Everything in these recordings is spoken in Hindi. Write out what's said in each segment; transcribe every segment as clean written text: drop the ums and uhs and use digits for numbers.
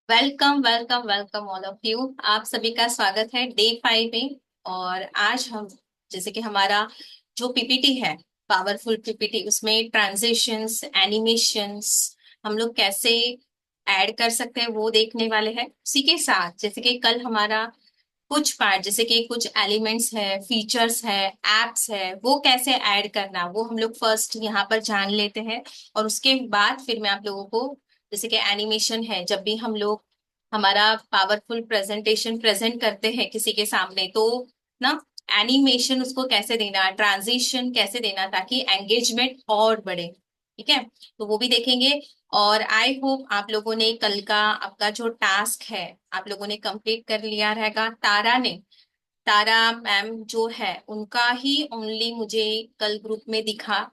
Welcome welcome welcome all of you. आप सभी का स्वागत है डे 5 में। और आज हम जैसे कि हमारा जो पीपीटी है, पावरफुल पीपीटी, उसमें ट्रांजिशंस, एनिमेशंस हम लोग कैसे ऐड कर सकते हैं वो देखने वाले हैं। उसी के साथ जैसे कि कल हमारा कुछ पार्ट जैसे कि कुछ एलिमेंट्स है, फीचर्स है, एप्स है, वो कैसे ऐड करना वो हम लोग फर्स्ट यहाँ पर जान लेते हैं। और उसके बाद फिर मैं आप लोगों को जैसे कि एनिमेशन है, जब भी हम लोग हमारा पावरफुल प्रेजेंटेशन प्रेजेंट करते हैं किसी के सामने, तो ना एनिमेशन उसको कैसे देना, ट्रांजिशन कैसे देना ताकि एंगेजमेंट और बढ़े। ठीक है, तो वो भी देखेंगे। और आई होप आप लोगों ने कल का आपका जो टास्क है आप लोगों ने कंप्लीट कर लिया रहेगा। तारा ने, तारा मैम जो है उनका ही ओनली मुझे कल ग्रुप में दिखा।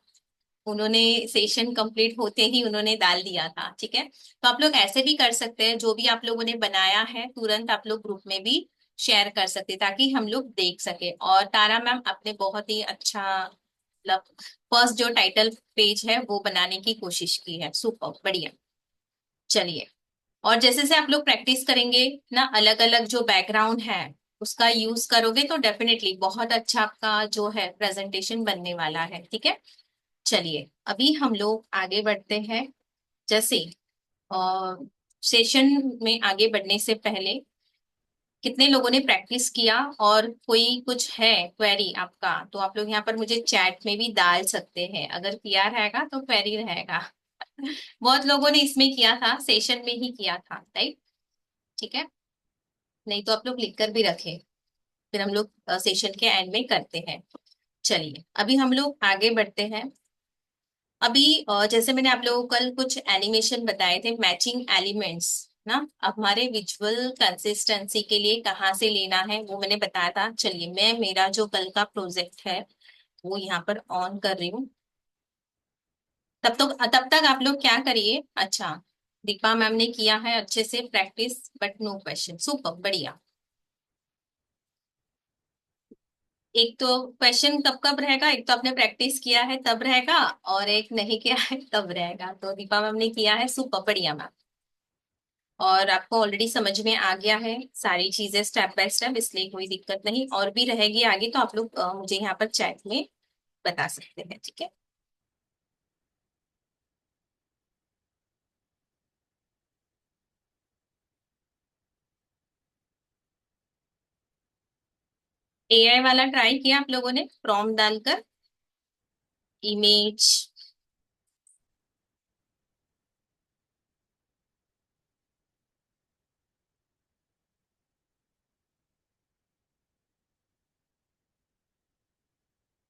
उन्होंने सेशन कंप्लीट होते ही उन्होंने डाल दिया था। ठीक है, तो आप लोग ऐसे भी कर सकते हैं, जो भी आप लोगों ने बनाया है तुरंत आप लोग ग्रुप में भी शेयर कर सकते हैं ताकि हम लोग देख सके। और तारा मैम आपने बहुत ही अच्छा मतलब फर्स्ट जो टाइटल पेज है वो बनाने की कोशिश की है। सुपर बढ़िया। चलिए, और जैसे जैसे आप लोग प्रैक्टिस करेंगे ना, अलग अलग जो बैकग्राउंड है उसका यूज करोगे तो डेफिनेटली बहुत अच्छा आपका जो है प्रेजेंटेशन बनने वाला है। ठीक है, चलिए अभी हम लोग आगे बढ़ते हैं। जैसे सेशन में आगे बढ़ने से पहले कितने लोगों ने प्रैक्टिस किया, और कोई कुछ है क्वेरी आपका तो आप लोग यहाँ पर मुझे चैट में भी डाल सकते हैं। अगर किया रहेगा तो क्वेरी रहेगा। बहुत लोगों ने इसमें किया था, सेशन में ही किया था, राइट। ठीक है, नहीं तो आप लोग लिख कर भी रखें, फिर हम लोग सेशन के एंड में करते हैं। चलिए अभी हम लोग आगे बढ़ते हैं। अभी जैसे मैंने आप लोगों को कल कुछ एनिमेशन बताए थे, मैचिंग एलिमेंट्स ना, अब हमारे विजुअल कंसिस्टेंसी के लिए कहाँ से लेना है वो मैंने बताया था। चलिए मैं मेरा जो कल का प्रोजेक्ट है वो यहाँ पर ऑन कर रही हूँ। तब तक आप लोग क्या करिए। अच्छा, दीपा मैम ने किया है अच्छे से practice, but no question, super बढ़िया। एक तो क्वेश्चन कब कब रहेगा, एक तो आपने प्रैक्टिस किया है तब रहेगा, और एक नहीं किया है तब रहेगा। तो दीपा मैम ने किया है, सुपर बढ़िया मैम। और आपको ऑलरेडी समझ में आ गया है सारी चीजें स्टेप बाय स्टेप, इसलिए कोई दिक्कत नहीं। और भी रहेगी आगे तो आप लोग मुझे यहाँ पर चैट में बता सकते हैं। ठीक है, एआई वाला ट्राई किया आप लोगों ने प्रॉम्प्ट डालकर, इमेज।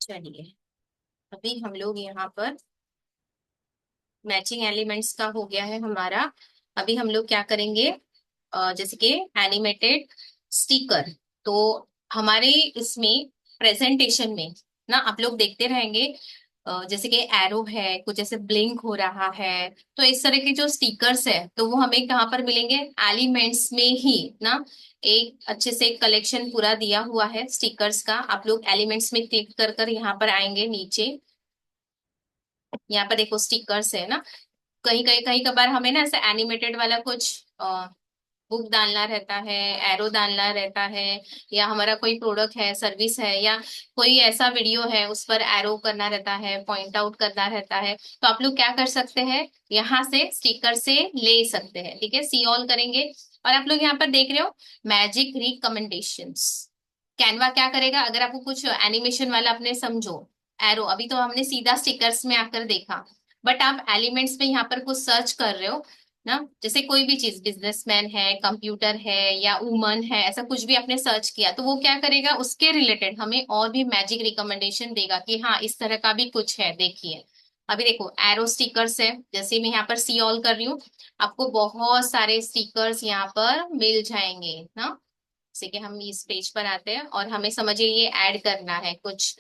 चलिए अभी हम लोग यहाँ पर मैचिंग एलिमेंट्स का हो गया है हमारा। अभी हम लोग क्या करेंगे, जैसे कि एनिमेटेड स्टिकर। तो हमारे इसमें प्रेजेंटेशन में ना आप लोग देखते रहेंगे, जैसे कि एरो है, कुछ ऐसे ब्लिंक हो रहा है, तो इस तरह के जो स्टिकर्स है तो वो हमें कहाँ पर मिलेंगे, एलिमेंट्स में ही ना। एक अच्छे से कलेक्शन पूरा दिया हुआ है स्टिकर्स का। आप लोग एलिमेंट्स में क्लिक कर कर यहाँ पर आएंगे नीचे, यहाँ पर देखो स्टिकर्स है ना। कहीं कहीं कहीं कभार हमें ना ऐसा एनिमेटेड वाला कुछ बुक डालना रहता है, एरो डालना रहता है, या हमारा कोई प्रोडक्ट है, सर्विस है, या कोई ऐसा वीडियो है उस पर एरो करना रहता है, पॉइंट आउट करना रहता है। तो आप लोग क्या कर सकते हैं, यहाँ से स्टिकर से ले सकते हैं। ठीक है, सी ऑल करेंगे और आप लोग यहाँ पर देख रहे हो मैजिक रिकमेंडेशंस। कैनवा क्या करेगा, अगर आपको कुछ एनिमेशन वाला अपने समझो, एरो अभी तो हमने सीधा स्टिकर्स में आकर देखा, बट आप एलिमेंट्स में यहाँ पर कुछ सर्च कर रहे हो ना, जैसे कोई भी चीज, बिजनेसमैन है, कंप्यूटर है, या वुमन है, ऐसा कुछ भी आपने सर्च किया तो वो क्या करेगा, उसके रिलेटेड हमें और भी मैजिक रिकमेंडेशन देगा कि हाँ इस तरह का भी कुछ है, देखिए। अभी देखो एरो स्टिकर्स है, जैसे मैं यहाँ पर सी ऑल कर रही हूँ, आपको बहुत सारे स्टिकर्स यहाँ पर मिल जाएंगे ना। जैसे कि हम इस पेज पर आते हैं और हमें समझिए ये ऐड करना है, कुछ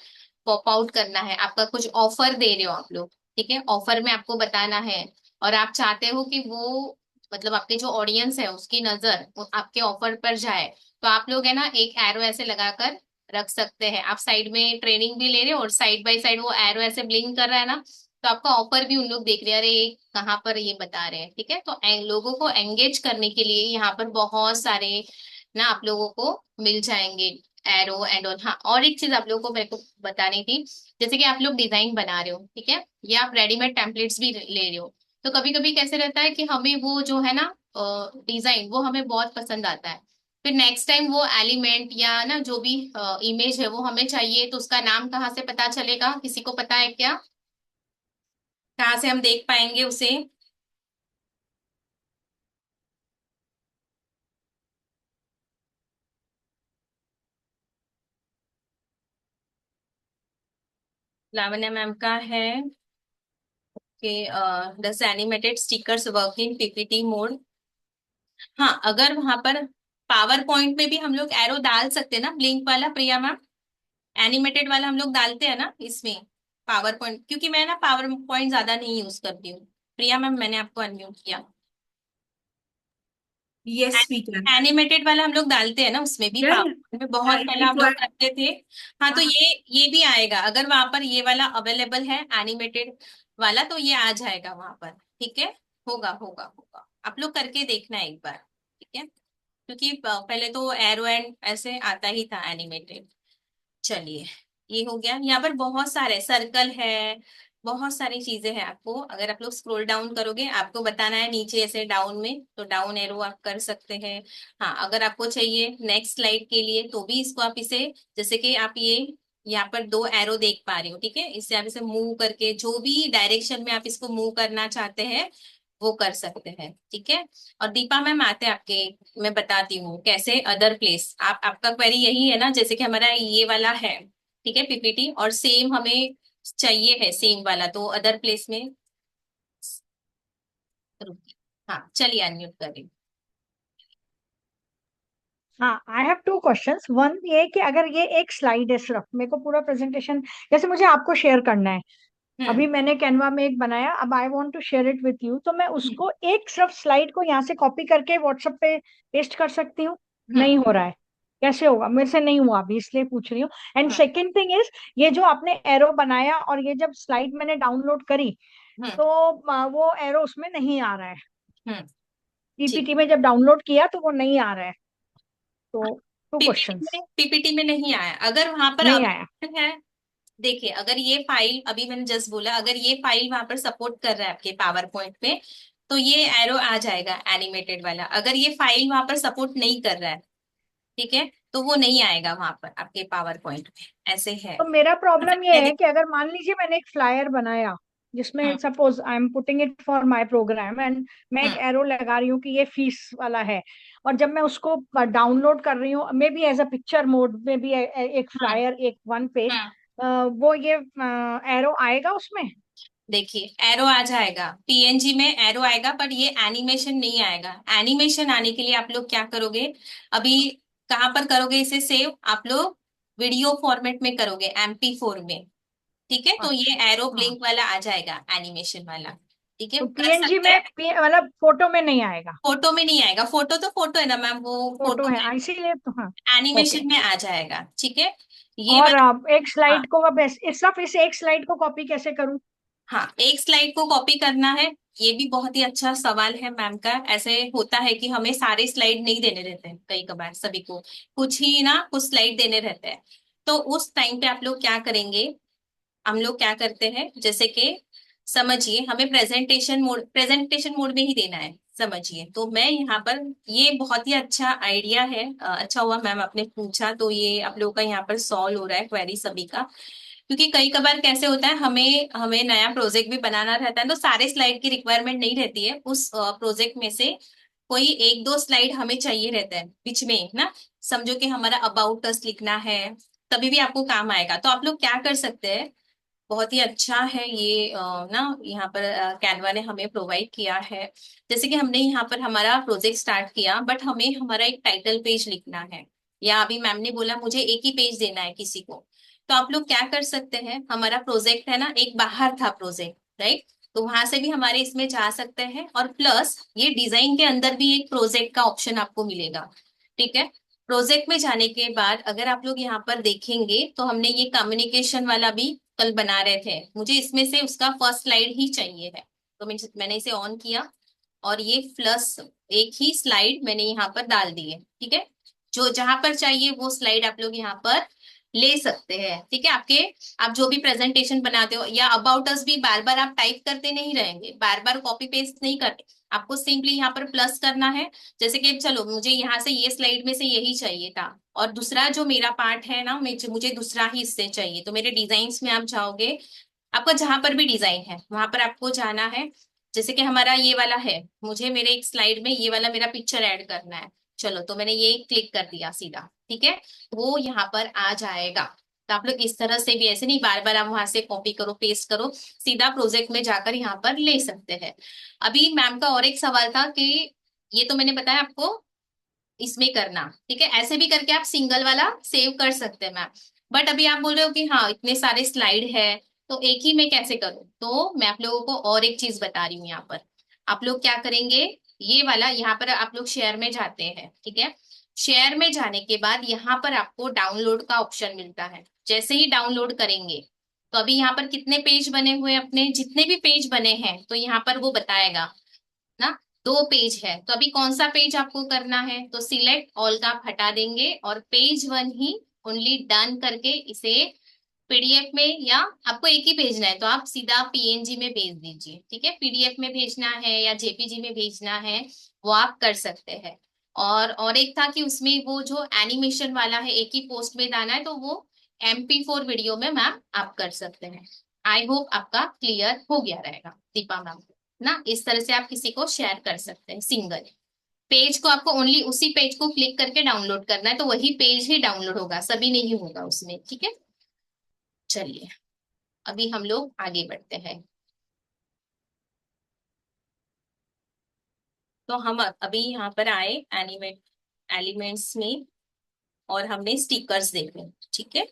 पॉप आउट करना है, आपका कुछ ऑफर दे रहे हो आप लोग। ठीक है, ऑफर में आपको बताना है, और आप चाहते हो कि वो मतलब आपके जो ऑडियंस है उसकी नजर वो आपके ऑफर पर जाए, तो आप लोग है ना एक एरो ऐसे लगाकर रख सकते हैं। आप साइड में ट्रेनिंग भी ले रहे हो और साइड बाय साइड वो एरो ऐसे ब्लिंक कर रहा है ना, तो आपका ऑफर भी उन लोग देख रहे हैं, अरे कहाँ पर ये बता रहे हैं, ठीक है। तो लोगों को एंगेज करने के लिए यहाँ पर बहुत सारे ना आप लोगों को मिल जाएंगे एरो एंड ऑल। हाँ, और एक चीज आप लोगों को मेरे को बतानी थी, जैसे कि आप लोग डिजाइन बना रहे हो, ठीक है, या आप रेडीमेड टेम्पलेट्स भी ले रहे हो, तो कभी कभी कैसे रहता है कि हमें वो जो है ना डिजाइन वो हमें बहुत पसंद आता है, फिर नेक्स्ट टाइम वो एलिमेंट या ना जो भी इमेज है वो हमें चाहिए, तो उसका नाम कहाँ से पता चलेगा, किसी को पता है क्या, कहाँ से हम देख पाएंगे उसे। लावण्या मैम का है कि does animated stickers work in PPT mode. हाँ, अगर वहां पर पावर पॉइंट में भी हम लोग एरो डाल सकते हैं ना, ब्लिंक वाला, प्रिया मैम, एनिमेटेड वाला हम लोग डालते हैं ना इसमें पावर पॉइंट, क्योंकि मैं ना पावर पॉइंट ज्यादा नहीं यूज करती हूँ। प्रिया मैम, मैंने आपको अनम्यूट किया। Yes, we can. एनिमेटेड वाला हम लोग डालते हैं ना उसमें भी, Yeah, पावर में बहुत I पहले हम लोग prefer. करते थे। हाँ, तो हाँ, ये भी आएगा, अगर वहां पर ये वाला अवेलेबल है एनिमेटेड वाला तो ये आ जाएगा वहां पर, ठीक है। होगा होगा होगा, आप लोग करके देखना एक बार, ठीक है, क्योंकि पहले तो एरो एंड ऐसे आता ही था एनिमेटेड। चलिए, ये हो गया। यहाँ पर बहुत सारे सर्कल है, बहुत सारी चीजें हैं। आपको अगर आप लोग स्क्रॉल डाउन करोगे, आपको बताना है नीचे ऐसे डाउन में, तो डाउन एरो आप कर सकते हैं। हाँ, अगर आपको चाहिए नेक्स्ट स्लाइड के लिए तो भी इसको आप इसे, जैसे कि आप ये यहाँ पर दो एरो देख पा रहे हो, ठीक है, इससे आप इसे मूव करके जो भी डायरेक्शन में आप इसको मूव करना चाहते हैं वो कर सकते हैं, ठीक है। और दीपा मैम आते हैं आपके, मैं बताती हूँ कैसे अदर प्लेस। आपका क्वेरी यही है ना, जैसे कि हमारा ये वाला है, ठीक है, पीपीटी, और सेम हमें चाहिए है सेम वाला, तो अदर प्लेस में रुकिए। हाँ, चलिए अनम्यूट करिए। हाँ, I have two questions. One ये कि अगर ये एक स्लाइड है, सिर्फ मेरे को पूरा प्रेजेंटेशन जैसे मुझे आपको शेयर करना है, अभी हम्म। मैंने कैनवा में एक बनाया, अब I want to share it with you, तो मैं हम्म। उसको एक सिर्फ स्लाइड को यहाँ से कॉपी करके व्हाट्सएप पे पेस्ट कर सकती हूँ? हम्म। नहीं हो रहा है, कैसे होगा? मेरे से नहीं हुआ अभी, इसलिए पूछ रही हूँ। And hmm. Second thing is, ये जो आपने एरो बनाया और ये जब स्लाइड मैंने डाउनलोड करी, हम्म। तो वो एरो उसमें नहीं आ रहा है। हम्म। ठीक। पीपीटी में जब डाउनलोड किया तो वो नहीं आ रहा है। तो टू पीपीटी क्वेश्चंस। में पीपीटी में नहीं आया, अगर वहां पर नहीं आया। अवेलेबल है, देखिए अगर ये फाइल, अभी मैंने जस्ट बोला, अगर ये फाइल वहां पर सपोर्ट कर रहा है आपके पावर पॉइंट पे, तो ये एरो आ जाएगा एनिमेटेड वाला। अगर ये फाइल वहां पर सपोर्ट नहीं कर रहा है, ठीक है, तो वो नहीं आएगा वहां पर आपके पावर पॉइंट में, ऐसे है। तो मेरा प्रॉब्लम ये है हम्म। कि अगर मान लीजिए मैंने एक फ्लायर बनाया, जिसमें suppose I am putting it for my programme, and मैं एक हम्म। एरो लगा रही हूँ कि ये फीस वाला है, और जब मैं उसको डाउनलोड कर रही हूँ, maybe as a picture mode में भी, एक हम्म। फ्लायर, एक वन पेज, हम्म। वो ये एरो आएगा उसमें? देखिए, एरो आ जाएगा, पीएनजी में एरो आएगा, पर ये एनिमेशन नहीं आएगा। एनिमेशन आने के लिए आप लोग क्या करोगे, अभी कहाँ पर करोगे इसे सेव, आप लोग वीडियो फॉर्मेट में करोगे, MP4 में, ठीक है, तो ये अच्छा। एरो हाँ, ब्लिंक वाला आ जाएगा एनिमेशन वाला, ठीक है, तो कर पीएनजी सकते में हैं। मतलब फोटो में नहीं आएगा? फोटो में नहीं आएगा, फोटो तो फोटो है ना मैम, वो फोटो फोटो है, में इसीलिए तो। हाँ। ओके। एनिमेशन में आ जाएगा, ठीक है, ये और वाला। एक स्लाइड को अब सिर्फ इस एक स्लाइड को कॉपी कैसे करूं? हाँ, एक स्लाइड को कॉपी करना है, ये भी बहुत ही अच्छा सवाल है मैम का। ऐसे होता है कि हमें सारे स्लाइड नहीं देने रहते हैं, कई कबार सभी को कुछ ही ना कुछ स्लाइड देने रहते हैं, तो उस टाइम पे आप लोग क्या करेंगे, हम लोग क्या करते हैं, जैसे कि समझिए हमें प्रेजेंटेशन मोड में ही देना है, समझिए, तो मैं यहाँ पर, ये बहुत ही अच्छा आइडिया है, अच्छा हुआ मैम आपने पूछा, तो ये आप लोगों का यहाँ पर सॉल्व हो रहा है क्वेरी सभी का। क्योंकि कई कबार कैसे होता है, हमें हमें नया प्रोजेक्ट भी बनाना रहता है, तो सारे स्लाइड की रिक्वायरमेंट नहीं रहती है, उस प्रोजेक्ट में से कोई एक दो स्लाइड हमें चाहिए रहता है बीच में ना, समझो कि हमारा अबाउट अस लिखना है, तभी भी आपको काम आएगा। तो आप लोग क्या कर सकते हैं, बहुत ही अच्छा है ये ना, यहाँ पर कैनवा ने हमें प्रोवाइड किया है। जैसे कि हमने यहाँ पर हमारा प्रोजेक्ट स्टार्ट किया, बट हमें हमारा एक टाइटल पेज लिखना है, या अभी मैम ने बोला मुझे एक ही पेज देना है किसी को, तो आप लोग क्या कर सकते हैं, हमारा प्रोजेक्ट है ना, एक बाहर था प्रोजेक्ट, राइट, तो वहां से भी हमारे इसमें जा सकते हैं, और प्लस ये डिजाइन के अंदर भी एक प्रोजेक्ट का ऑप्शन आपको मिलेगा, ठीक है। प्रोजेक्ट में जाने के बाद अगर आप लोग यहाँ पर देखेंगे तो हमने ये कम्युनिकेशन वाला भी कल बना रहे थे, मुझे इसमें से उसका फर्स्ट स्लाइड ही चाहिए है। तो मैंने इसे ऑन किया और ये प्लस एक ही स्लाइड मैंने यहाँ पर डाल दी है। ठीक है, जो जहां पर चाहिए वो स्लाइड आप लोग यहाँ पर ले सकते हैं। ठीक है, आपके आप जो भी प्रेजेंटेशन बनाते हो या अबाउट अस भी बार बार आप टाइप करते नहीं रहेंगे, बार बार कॉपी पेस्ट नहीं करते, आपको सिंपली यहाँ पर प्लस करना है। जैसे कि चलो मुझे यहाँ से ये स्लाइड में से यही चाहिए था और दूसरा जो मेरा पार्ट है ना, मुझे दूसरा ही इससे चाहिए, तो मेरे डिजाइन्स में आप जाओगे, आपका जहां पर भी डिजाइन है वहां पर आपको जाना है। जैसे कि हमारा ये वाला है, मुझे मेरे एक स्लाइड में ये वाला मेरा पिक्चर ऐड करना है, चलो तो मैंने ये क्लिक कर दिया सीधा। ठीक है, वो यहाँ पर आ जाएगा। तो आप लोग इस तरह से भी, ऐसे नहीं बार बार आप वहां से कॉपी करो पेस्ट करो, सीधा प्रोजेक्ट में जाकर यहाँ पर ले सकते हैं। अभी मैम का और एक सवाल था कि ये तो मैंने बताया आपको इसमें करना, ठीक है, ऐसे भी करके आप सिंगल वाला सेव कर सकते हैं मैम। बट अभी आप बोल रहे हो कि हाँ इतने सारे स्लाइड है तो एक ही में कैसे करूं, तो मैं आप लोगों को और एक चीज बता रही हूँ यहाँ पर। आप लोग क्या करेंगे, ये वाला यहाँ पर आप लोग शेयर में जाते हैं। ठीक है, शेयर में जाने के बाद यहाँ पर आपको डाउनलोड का ऑप्शन मिलता है। जैसे ही डाउनलोड करेंगे तो अभी यहाँ पर कितने पेज बने हुए हैं, अपने जितने भी पेज बने हैं तो यहाँ पर वो बताएगा ना। दो पेज है तो अभी कौन सा पेज आपको करना है, तो सिलेक्ट ऑल का आप हटा देंगे और पेज वन ही ओनली डन करके इसे पीडीएफ में, या आपको एक ही भेजना है तो आप सीधा पीएनजी में भेज दीजिए। ठीक है, पीडीएफ में भेजना है या जेपीजी में भेजना है वो आप कर सकते हैं। और एक था कि उसमें वो जो एनिमेशन वाला है एक ही पोस्ट में डालना है, तो वो MP4 वीडियो में मैम आप कर सकते हैं। आई होप आपका क्लियर हो गया रहेगा दीपा मैम ना। इस तरह से आप किसी को शेयर कर सकते हैं सिंगल पेज को, आपको ओनली उसी पेज को क्लिक करके डाउनलोड करना है तो वही पेज ही डाउनलोड होगा, सभी नहीं होगा उसमें। ठीक है, चलिए अभी हम लोग आगे बढ़ते हैं। तो हम अभी यहाँ पर आए एलिमेंट्स में और हमने स्टिकर्स देखे। ठीक है,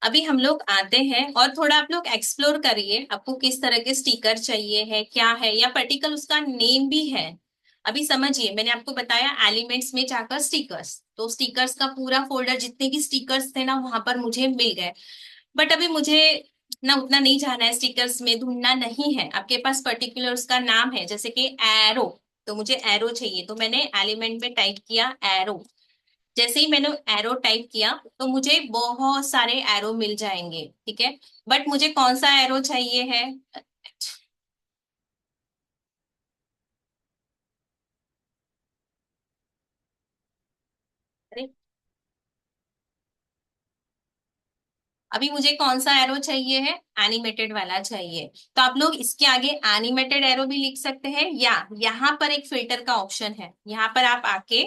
अभी हम लोग आते हैं और थोड़ा आप लोग एक्सप्लोर करिए आपको किस तरह के स्टिकर चाहिए है, क्या है, या पर्टिकुलर उसका नेम भी है। अभी समझिए मैंने आपको बताया एलिमेंट्स में जाकर स्टिकर्स, तो स्टिकर्स का पूरा फोल्डर जितने भी स्टिकर्स थे ना वहां पर मुझे मिल गए। बट अभी मुझे ना उतना नहीं जाना है, स्टिकर्स में ढूंढना नहीं है, आपके पास पर्टिकुलर उसका नाम है जैसे कि एरो, तो मुझे एरो चाहिए तो मैंने एलिमेंट में टाइप किया एरो। जैसे ही मैंने एरो टाइप किया तो मुझे बहुत सारे एरो मिल जाएंगे। ठीक है, बट मुझे कौन सा एरो चाहिए है, अरे अभी मुझे कौन सा एरो चाहिए है, एनिमेटेड वाला चाहिए। तो आप लोग इसके आगे एनिमेटेड एरो भी लिख सकते हैं, या यहाँ पर एक फिल्टर का ऑप्शन है, यहाँ पर आप आके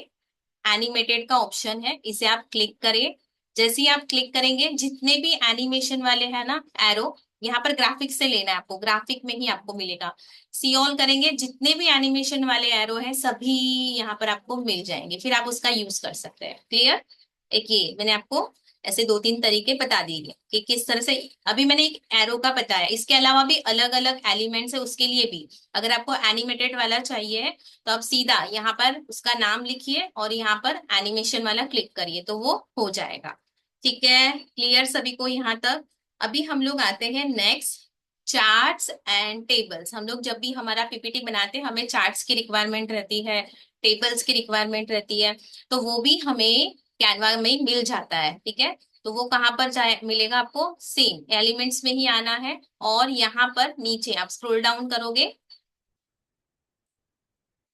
एनिमेटेड का ऑप्शन है इसे आप क्लिक करें। जैसे ही आप क्लिक करेंगे जितने भी एनिमेशन वाले हैं ना एरो, यहाँ पर ग्राफिक्स से लेना है आपको, ग्राफिक में ही आपको मिलेगा। सी ऑल करेंगे जितने भी एनिमेशन वाले एरो हैं सभी यहाँ पर आपको मिल जाएंगे, फिर आप उसका यूज कर सकते हैं। क्लियर, एक ये मैंने आपको ऐसे दो तीन तरीके बता दिए कि किस तरह से। अभी मैंने एक एरो का बताया, इसके अलावा भी अलग अलग एलिमेंट्स है उसके लिए भी। अगर आपको एनिमेटेड वाला चाहिए तो आप सीधा यहाँ पर उसका नाम लिखिए और यहाँ पर एनिमेशन वाला क्लिक करिए तो वो हो जाएगा। ठीक है, क्लियर सभी को यहाँ तक। अभी हम लोग आते हैं नेक्स्ट, चार्ट्स एंड टेबल्स। हम लोग जब भी हमारा पीपीटी बनाते हैं हमें चार्ट्स की रिक्वायरमेंट रहती है, टेबल्स की रिक्वायरमेंट रहती है, तो वो भी हमें कैनवा में मिल जाता है। ठीक है, तो वो कहाँ पर जाए मिलेगा आपको, सेम एलिमेंट्स में ही आना है और यहाँ पर नीचे आप स्क्रॉल डाउन करोगे।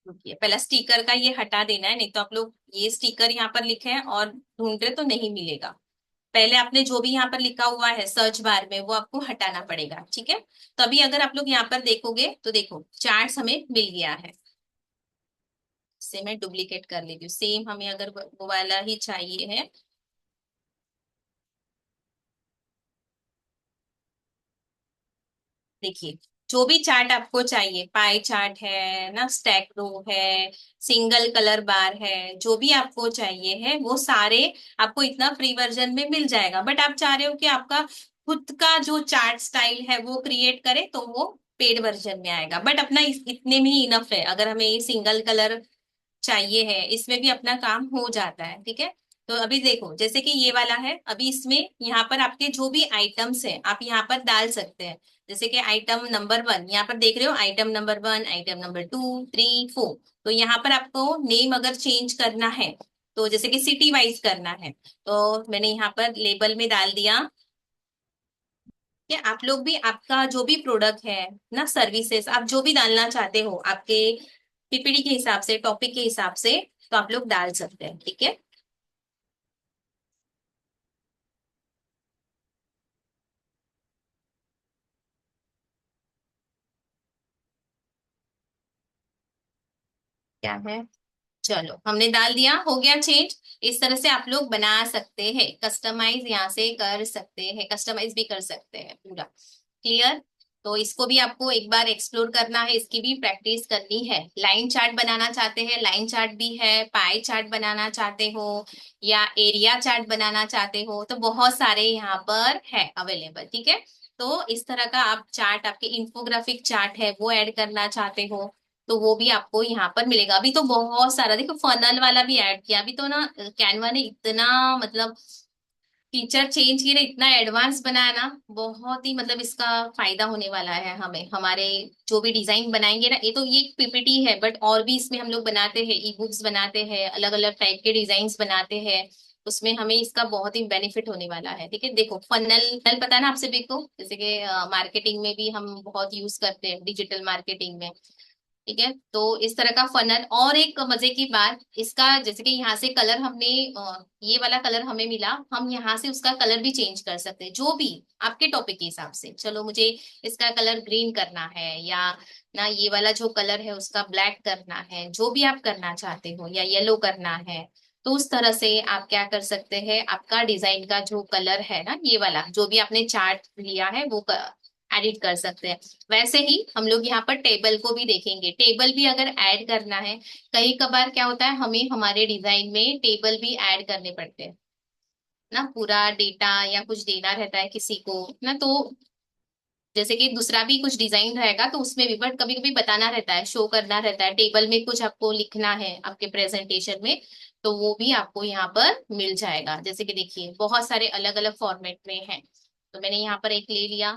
रुकिए, पहला स्टिकर का ये हटा देना है, नहीं तो आप लोग ये स्टिकर यहाँ पर लिखे हैं और ढूंढ रहे तो नहीं मिलेगा। पहले आपने जो भी यहाँ पर लिखा हुआ है सर्च बार में वो आपको हटाना पड़ेगा। ठीक है, तो अभी अगर आप लोग यहाँ पर देखोगे तो देखो चार्ट्स हमें मिल गया है। इसे मैं डुप्लीकेट कर लेती हूँ, सेम हमें अगर वो वाला ही चाहिए है। देखिए, जो भी चार्ट आपको चाहिए, पाई चार्ट है ना, स्टैक रो है, सिंगल कलर बार है, जो भी आपको चाहिए है वो सारे आपको इतना फ्री वर्जन में मिल जाएगा। बट आप चाह रहे हो कि आपका खुद का जो चार्ट स्टाइल है वो क्रिएट करे तो वो पेड वर्जन में आएगा, बट अपना इतने में ही इनफ है। अगर हमें ये सिंगल कलर चाहिए है, इसमें भी अपना काम हो जाता है, ठीक है। तो अभी देखो जैसे कि ये वाला है, अभी इसमें यहाँ पर आपके जो भी आइटम्स हैं आप यहाँ पर डाल सकते हैं। जैसे कि आइटम नंबर 1 यहाँ पर देख रहे हो, आइटम नंबर 1, आइटम नंबर 2, 3, 4। तो यहाँ पर आपको नेम अगर चेंज करना है, तो जैसे कि सिटी वाइज करना है, तो मैंने यहाँ पर लेबल में डाल दिया कि आप लोग भी आपका जो भी प्रोडक्ट है ना, सर्विसेज आप जो भी डालना चाहते हो आपके पीपीडी के हिसाब से, टॉपिक के हिसाब से, तो आप लोग डाल सकते हैं, ठीक है। क्या है, चलो हमने डाल दिया, हो गया चेंज। इस तरह से आप लोग बना सकते हैं, कस्टमाइज यहाँ से कर सकते हैं, कस्टमाइज भी कर सकते हैं पूरा। क्लियर। तो इसको भी आपको एक बार एक्सप्लोर करना है, इसकी भी प्रैक्टिस करनी है। लाइन चार्ट बनाना चाहते हैं, लाइन चार्ट भी है, पाई चार्ट बनाना चाहते हो या एरिया चार्ट बनाना चाहते हो, तो बहुत सारे यहाँ पर है अवेलेबल, ठीक है। तो इस तरह का आप चार्ट, आपके इंफोग्राफिक चार्ट है वो ऐड करना चाहते हो, तो वो भी आपको यहाँ पर मिलेगा। अभी तो बहुत सारा देखो, फनल वाला भी ऐड किया अभी तो ना, कैनवा ने इतना मतलब फीचर चेंज किए ना, इतना एडवांस बनाया ना, बहुत ही मतलब इसका फायदा होने वाला है हमें, हमारे जो भी डिजाइन बनाएंगे ना। ये तो ये एक पीपीटी है, बट और भी इसमें हम लोग बनाते हैं, ई बुक्स बनाते हैं, अलग अलग टाइप के डिजाइन बनाते हैं, उसमें हमें इसका बहुत ही बेनिफिट होने वाला है, ठीक है। देखो फनल नल पता है ना आपसे भी को, जैसे कि मार्केटिंग में भी हम बहुत यूज करते हैं, डिजिटल मार्केटिंग में, ठीक है। तो इस तरह का फनल, और एक मजे की बात इसका, जैसे कि यहाँ से कलर हमने ये वाला कलर हमें मिला, हम यहाँ से उसका कलर भी चेंज कर सकते हैं, जो भी आपके टॉपिक के हिसाब से। चलो मुझे इसका कलर ग्रीन करना है, या ना ये वाला जो कलर है उसका ब्लैक करना है, जो भी आप करना चाहते हो, या येलो करना है, तो उस तरह से आप क्या कर सकते हैं, आपका डिजाइन का जो कलर है ना, ये वाला जो भी आपने चार्ट लिया है वो एडिट कर सकते हैं। वैसे ही हम लोग यहाँ पर टेबल को भी देखेंगे, टेबल भी अगर ऐड करना है, कई कबार क्या होता है हमें हमारे डिजाइन में टेबल भी ऐड करने पड़ते हैं ना, पूरा डेटा या कुछ देना रहता है किसी को ना, तो जैसे कि दूसरा भी कुछ डिजाइन रहेगा तो उसमें भी, बट कभी कभी बताना रहता है, शो करना रहता है, टेबल में कुछ आपको लिखना है आपके प्रेजेंटेशन में, तो वो भी आपको यहाँ पर मिल जाएगा। जैसे कि देखिए बहुत सारे अलग अलग फॉर्मेट में है, तो मैंने यहाँ पर एक ले लिया,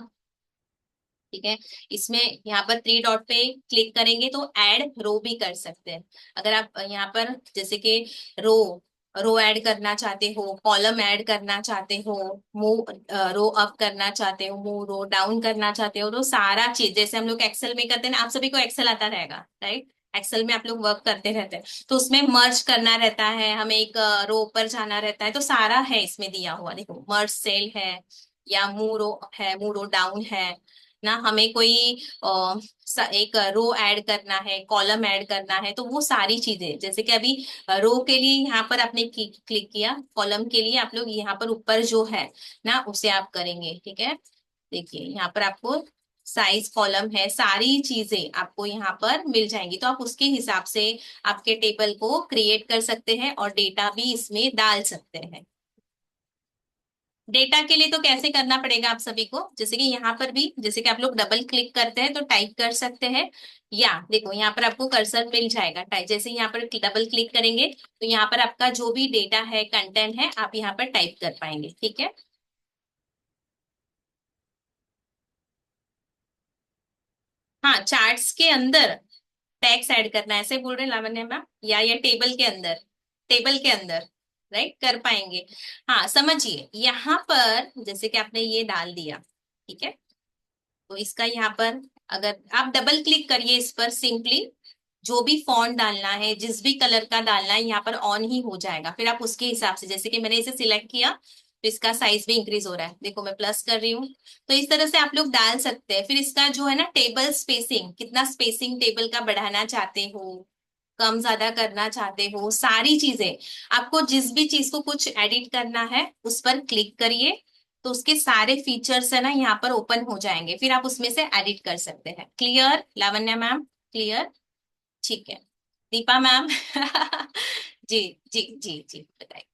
ठीक है। इसमें यहाँ पर थ्री डॉट पे क्लिक करेंगे तो ऐड रो भी कर सकते हैं। अगर आप यहाँ पर जैसे कि रो रो ऐड करना चाहते हो, कॉलम ऐड करना चाहते हो, मूव रो अप करना चाहते हो, मूव रो डाउन करना चाहते हो, तो सारा चीज जैसे हम लोग एक्सेल में करते हैं ना, आप सभी को एक्सेल आता रहेगा राइट, एक्सेल में आप लोग वर्क करते रहते हैं, तो उसमें मर्ज करना रहता है, हमें एक रो ऊपर जाना रहता है, तो सारा है इसमें दिया हुआ। देखो मर्ज सेल है, या मूव रो है, मूव रो डाउन है ना, हमें कोई एक रो ऐड करना है, कॉलम ऐड करना है, तो वो सारी चीजें जैसे कि अभी रो के लिए यहाँ पर आपने क्लिक किया, कॉलम के लिए आप लोग यहाँ पर ऊपर जो है ना उसे आप करेंगे, ठीक है। देखिए यहाँ पर आपको साइज कॉलम है, सारी चीजें आपको यहाँ पर मिल जाएंगी, तो आप उसके हिसाब से आपके टेबल को क्रिएट कर सकते हैं और डेटा भी इसमें डाल सकते हैं। डेटा के लिए तो कैसे करना पड़ेगा आप सभी को, जैसे कि यहाँ पर भी जैसे कि आप लोग डबल क्लिक करते हैं तो टाइप कर सकते हैं, या देखो यहाँ पर आपको कर्सर मिल जाएगा टाइप, जैसे यहाँ पर डबल क्लिक करेंगे तो यहाँ पर आपका जो भी डेटा है, कंटेंट है, आप यहाँ पर टाइप कर पाएंगे, ठीक है। हाँ चार्ट्स के अंदर टैक्स ऐड करना है, ऐसे बोल रहे हैं लावण्य मैम, या ये टेबल के अंदर, टेबल के अंदर राइट कर पाएंगे। हाँ समझिए यहाँ पर जैसे कि आपने ये डाल दिया, ठीक है। तो इसका यहाँ पर अगर आप डबल क्लिक करिए इस पर, सिंपली जो भी फॉन्ट डालना है, जिस भी कलर का डालना है, यहाँ पर ऑन ही हो जाएगा, फिर आप उसके हिसाब से, जैसे कि मैंने इसे सिलेक्ट किया तो इसका साइज भी इंक्रीज हो रहा है, देखो मैं प्लस कर रही हूँ, तो इस तरह से आप लोग डाल सकते हैं। फिर इसका जो है ना टेबल स्पेसिंग, कितना स्पेसिंग टेबल का बढ़ाना चाहते हो, कम ज्यादा करना चाहते हो, सारी चीजें आपको, जिस भी चीज को कुछ एडिट करना है उस पर क्लिक करिए, तो उसके सारे फीचर्स है ना यहाँ पर ओपन हो जाएंगे, फिर आप उसमें से एडिट कर सकते हैं। क्लियर लावण्या मैम, क्लियर, ठीक है। दीपा मैम जी जी जी जी बताइए।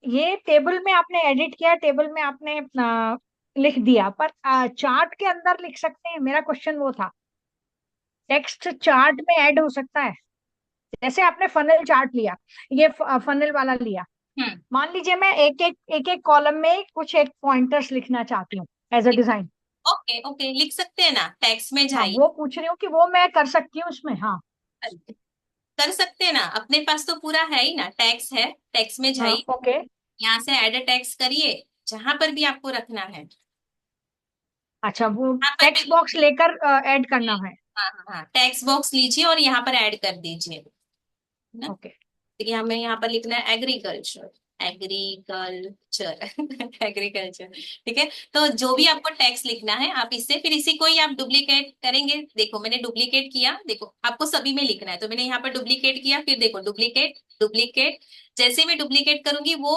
ये टेबल में आपने एडिट किया, टेबल में आपने लिख दिया, पर चार्ट के अंदर लिख सकते हैं? मेरा क्वेश्चन वो था, टेक्स्ट चार्ट में ऐड हो सकता है? जैसे आपने फनल चार्ट लिया, ये फनल वाला लिया, हम्म। मान लीजिए मैं एक एक कॉलम में कुछ एक पॉइंटर्स लिखना चाहती हूँ as a design. Okay okay, लिख सकते हैं ना, टैक्स में हाँ, जाइए। वो पूछ रही हूँ कि वो मैं कर सकती हूँ उसमें? हाँ। कर सकते हैं ना, अपने पास तो पूरा है ही ना, टैक्स है, टैक्स में हाँ, जाइए, ओके। यहाँ से ऐड अ टैक्स करिए, जहां पर भी आपको रखना है। अच्छा, वो यहाँ पर टेक्स्ट भी, बॉक्स लेकर ऐड करना है? हाँ हाँ हाँ, टैक्स बॉक्स लीजिए और यहाँ पर ऐड कर दीजिए ना। ओके। देखिए हमें यहाँ पर लिखना है एग्रीकल्चर, एग्रीकल्चर एग्रीकल्चर। ठीक है, तो जो भी ठीक है। आपको टैक्स लिखना है आप इससे, फिर इसी को ही आप डुप्लीकेट करेंगे। देखो मैंने डुप्लीकेट किया, देखो आपको सभी में लिखना है, तो मैंने यहाँ पर डुप्लीकेट किया, फिर देखो डुप्लीकेट डुप्लीकेट। जैसे मैं डुप्लीकेट करूंगी वो,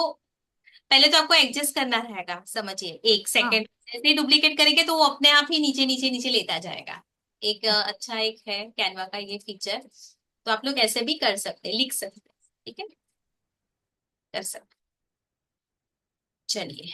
पहले तो आपको एडजस्ट करना रहेगा, समझिए, एक हाँ। सेकेंड। जैसे ही डुप्लीकेट करेंगे तो वो अपने आप ही नीचे नीचे नीचे लेता जाएगा। एक अच्छा एक है कैनवा का ये फीचर, तो आप लोग ऐसे भी कर सकते हैं, लिख सकते हैं। ठीक है, कर सकते। चलिए,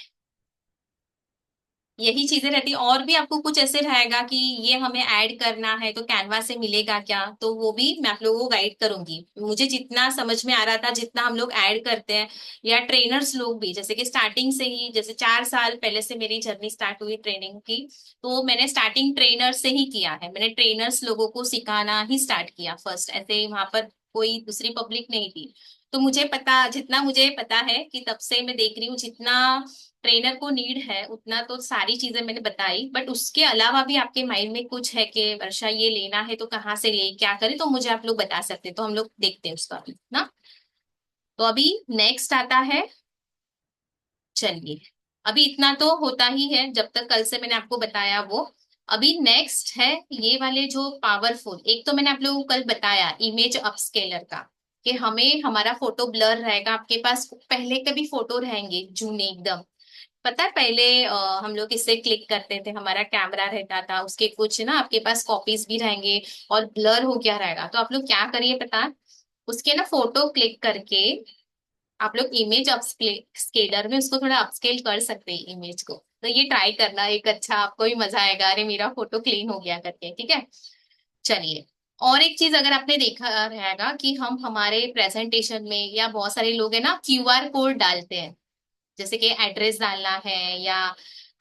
यही चीजें रहती है, और भी आपको कुछ ऐसे रहेगा कि ये हमें ऐड करना है तो कैनवा से मिलेगा क्या, तो वो भी मैं आप लोगों को गाइड करूंगी। मुझे जितना समझ में आ रहा था, जितना हम लोग ऐड करते हैं, या ट्रेनर्स लोग भी, जैसे कि स्टार्टिंग से ही, जैसे 4 साल पहले से मेरी जर्नी स्टार्ट हुई ट्रेनिंग की, तो मैंने स्टार्टिंग ट्रेनर से ही किया है, मैंने ट्रेनर्स लोगों को सिखाना ही स्टार्ट किया फर्स्ट, ऐसे वहां पर कोई दूसरी पब्लिक नहीं थी। तो मुझे पता, जितना मुझे पता है कि तब से मैं देख रही हूँ, जितना ट्रेनर को नीड है उतना तो सारी चीजें मैंने बताई, बट उसके अलावा भी आपके माइंड में कुछ है कि वर्षा ये लेना है तो कहाँ से ले, क्या करें, तो मुझे आप लोग बता सकते हैं, तो हम लोग देखते हैं उसका भी ना। तो अभी नेक्स्ट आता है, चलिए, अभी इतना तो होता ही है जब तक कल से मैंने आपको बताया वो। अभी नेक्स्ट है ये वाले जो पावरफुल, एक तो मैंने आप लोगों को कल बताया इमेज अपस्केलर का, कि हमें हमारा फोटो ब्लर रहेगा, आपके पास पहले के भी फोटो रहेंगे जूने एकदम। पता है पहले हम लोग इससे क्लिक करते थे, हमारा कैमरा रहता था, उसके कुछ ना आपके पास कॉपीज भी रहेंगे, और ब्लर हो गया रहेगा, तो आप लोग क्या करिए पता है, उसके ना फोटो क्लिक करके आप लोग इमेज स्केलर में उसको थोड़ा अपस्केल कर सकते हैं इमेज को, तो ये ट्राई करना, एक अच्छा आपको भी मजा आएगा, अरे मेरा फोटो क्लीन हो गया करके। ठीक है, चलिए। और एक चीज अगर आपने देखा रहेगा कि हम हमारे प्रेजेंटेशन में, या बहुत सारे लोग हैं ना क्यूआर कोड डालते हैं, जैसे कि एड्रेस डालना है, या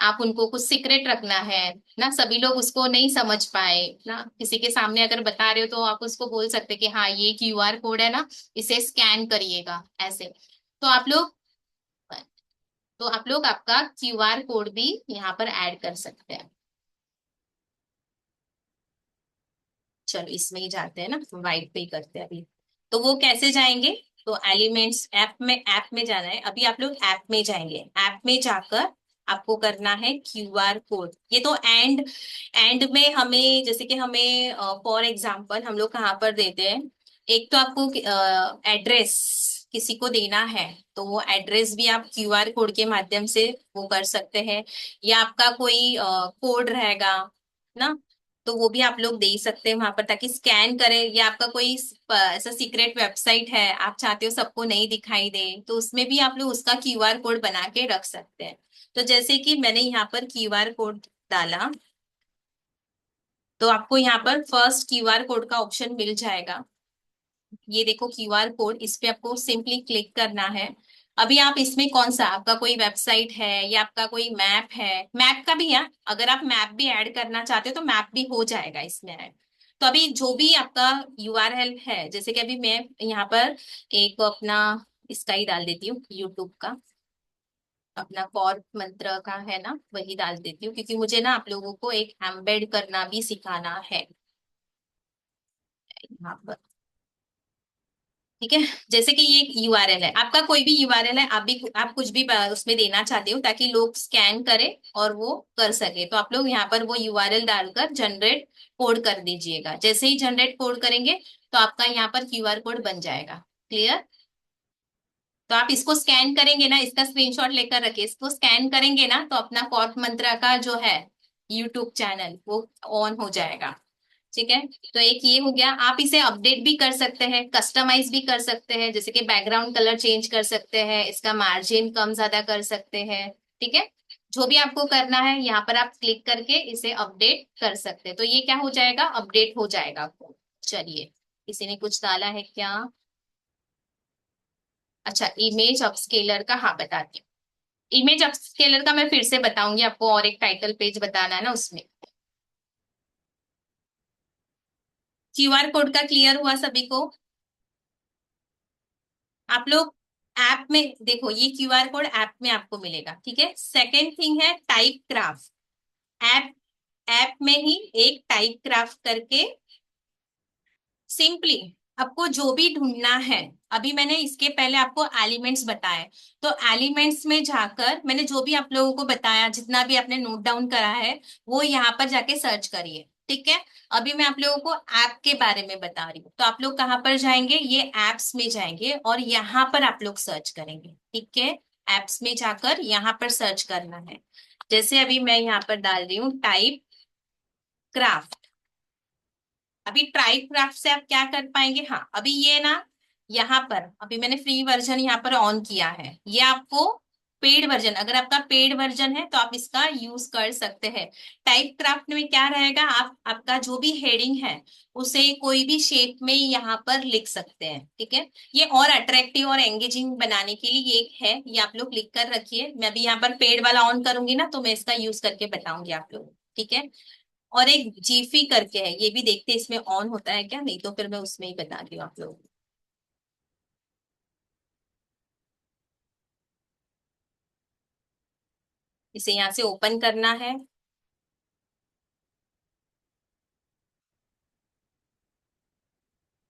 आप उनको कुछ सीक्रेट रखना है ना, सभी लोग उसको नहीं समझ पाए ना, किसी के सामने अगर बता रहे हो तो आप उसको बोल सकते कि हाँ ये क्यूआर कोड है ना, इसे स्कैन करिएगा ऐसे। तो आप लोग तो आप लोग आपका क्यूआर कोड भी यहाँ पर ऐड कर सकते हैं। चलो इसमें ही जाते हैं ना, वाइट पे ही करते हैं अभी। तो वो कैसे जाएंगे, तो एलिमेंट्स ऐप में जाना है, अभी आप लोग ऐप में जाएंगे, ऐप में जाकर आपको करना है क्यूआर कोड। ये तो एंड में हमें, जैसे कि हमें फॉर एग्जांपल हम लोग कहाँ पर देते हैं, एक तो आपको एड्रेस किसी को देना है, तो वो एड्रेस भी आप क्यूआर कोड के माध्यम से वो कर सकते हैं, या आपका कोई कोड रहेगा ना, तो वो भी आप लोग दे सकते हैं वहां पर, ताकि स्कैन करें, या आपका कोई ऐसा सीक्रेट वेबसाइट है आप चाहते हो सबको नहीं दिखाई दे, तो उसमें भी आप लोग उसका क्यूआर कोड बना के रख सकते हैं। तो जैसे कि मैंने यहाँ पर क्यूआर कोड डाला, तो आपको यहाँ पर फर्स्ट क्यूआर कोड का ऑप्शन मिल जाएगा, ये देखो क्यूआर कोड, इस पे आपको सिंपली क्लिक करना है। अभी आप इसमें कौन सा, आपका कोई वेबसाइट है या आपका कोई मैप है, मैप का भी है, अगर आप मैप भी ऐड करना चाहते हो तो मैप भी हो जाएगा इसमें ऐड। तो अभी जो भी आपका यूआरएल है, जैसे कि अभी मैं यहाँ पर एक अपना इसका ही डाल देती हूँ, यूट्यूब का अपना कॉर्क मंत्र का है ना, वही डाल देती हूँ, क्योंकि मुझे ना आप लोगों को एक एम्बेड करना भी सिखाना है यहाँ पर। ठीक है, जैसे कि ये यूआरएल है, आपका कोई भी यूआरएल है, आप कुछ भी उसमें देना चाहते हो ताकि लोग स्कैन करें और वो कर सके, तो आप लोग यहाँ पर वो यूआरएल डालकर जनरेट कोड कर दीजिएगा। जैसे ही जनरेट कोड करेंगे तो आपका यहाँ पर क्यूआर कोड बन जाएगा। क्लियर, तो आप इसको स्कैन करेंगे ना, इसका स्क्रीनशॉट लेकर रखिए, इसको स्कैन करेंगे ना तो अपना कॉर्क मंत्रा का जो है यूट्यूब चैनल वो ऑन हो जाएगा। ठीक है, तो एक ये हो गया, आप इसे अपडेट भी कर सकते हैं, कस्टमाइज भी कर सकते हैं, जैसे कि बैकग्राउंड कलर चेंज कर सकते हैं, इसका मार्जिन कम ज्यादा कर सकते हैं। ठीक है, जो भी आपको करना है यहाँ पर आप क्लिक करके इसे अपडेट कर सकते हैं, तो ये क्या हो जाएगा, अपडेट हो जाएगा आपको। चलिए, किसी ने कुछ डाला है क्या? अच्छा, इमेज अपस्केलर का, हाँ बताती हूँ। इमेज अपस्केलर का मैं फिर से बताऊंगी आपको, और एक टाइटल पेज बताना है ना उसमें। क्यूआर कोड का क्लियर हुआ सभी को? आप लोग ऐप में देखो, ये क्यूआर कोड ऐप में आपको मिलेगा, ठीक है। सेकेंड थिंग है टाइप क्राफ्ट। ऐप ऐप में ही एक टाइप क्राफ्ट करके सिंपली आपको जो भी ढूंढना है। अभी मैंने इसके पहले आपको एलिमेंट्स बताए, तो एलिमेंट्स में जाकर मैंने जो भी आप लोगों को बताया, जितना भी आपने नोट डाउन करा है, वो यहाँ पर जाके सर्च करिए, ठीक है। अभी मैं आप लोगों को ऐप के बारे में बता रही हूँ, तो आप लोग कहाँ पर जाएंगे, ये एप्स में जाएंगे और यहाँ पर आप लोग सर्च करेंगे, ठीक है। एप्स में जाकर यहाँ पर सर्च करना है। जैसे अभी मैं यहाँ पर डाल रही हूँ टाइप क्राफ्ट। अभी ट्राई क्राफ्ट से आप क्या कर पाएंगे, हाँ अभी ये ना, यहाँ पर अभी मैंने फ्री वर्जन यहाँ पर ऑन किया है, ये आपको पेड वर्जन, अगर आपका पेड वर्जन है तो आप इसका यूज कर सकते हैं। टाइप क्राफ्ट में क्या रहेगा, आप आपका जो भी हेडिंग है उसे कोई भी शेप में यहाँ पर लिख सकते हैं, ठीक है। ये और अट्रैक्टिव और एंगेजिंग बनाने के लिए ये है, ये आप लोग लिख कर रखिए। मैं अभी यहाँ पर पेड वाला ऑन करूंगी ना, तो मैं इसका यूज करके बताऊंगी आप लोग, ठीक है। और एक जीफी करके है, ये भी देखते हैं इसमें ऑन होता है क्या, नहीं तो फिर मैं उसमें ही बता रही हूँ आप लोगों को। इसे यहाँ से ओपन करना है।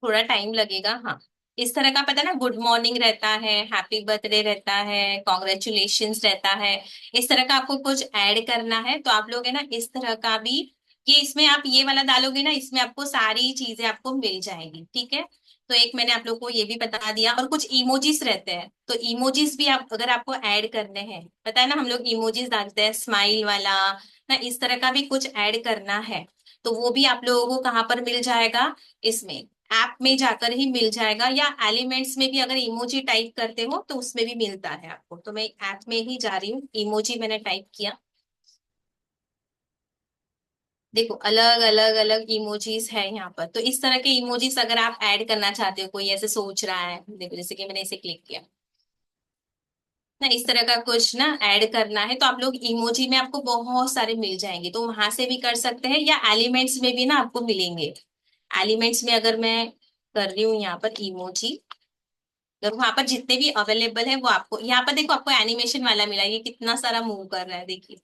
थोड़ा टाइम लगेगा, हाँ। इस तरह का पता है ना, गुड मॉर्निंग रहता है, हैप्पी बर्थडे रहता है, कॉन्ग्रेचुलेशंस रहता है। इस तरह का आपको कुछ ऐड करना है, तो आप लोग है ना इस तरह का भी, ये इसमें आप ये वाला डालोगे ना, इसमें आपको सारी चीजें आपको मिल जाएगी, ठीक है। तो एक मैंने आप लोग को ये भी बता दिया, और कुछ इमोजीज रहते हैं, तो इमोजीज भी आप अगर आपको ऐड करने हैं, पता है ना हम लोग इमोजीज डालते हैं स्माइल वाला ना, इस तरह का भी कुछ ऐड करना है, तो वो भी आप लोगों को कहाँ पर मिल जाएगा, इसमें ऐप में जाकर ही मिल जाएगा। या एलिमेंट्स में भी अगर इमोजी टाइप करते हो तो उसमें भी मिलता है आपको, तो मैं ऐप में ही जा रही हूँ, इमोजी मैंने टाइप किया। देखो अलग अलग अलग इमोजीज है यहाँ पर, तो इस तरह के इमोजीज अगर आप ऐड करना चाहते हो, कोई ऐसे सोच रहा है, देखो जैसे कि मैंने इसे क्लिक किया ना, इस तरह का कुछ ना ऐड करना है, तो आप लोग इमोजी में आपको बहुत सारे मिल जाएंगे, तो वहां से भी कर सकते हैं, या एलिमेंट्स में भी ना आपको मिलेंगे। एलिमेंट्स में अगर मैं कर रही हूँ यहाँ पर इमोजी, अगर वहां पर जितने भी अवेलेबल है वो आपको यहाँ पर देखो, आपको एनिमेशन वाला मिला, ये कितना सारा मूव कर रहा है देखिए,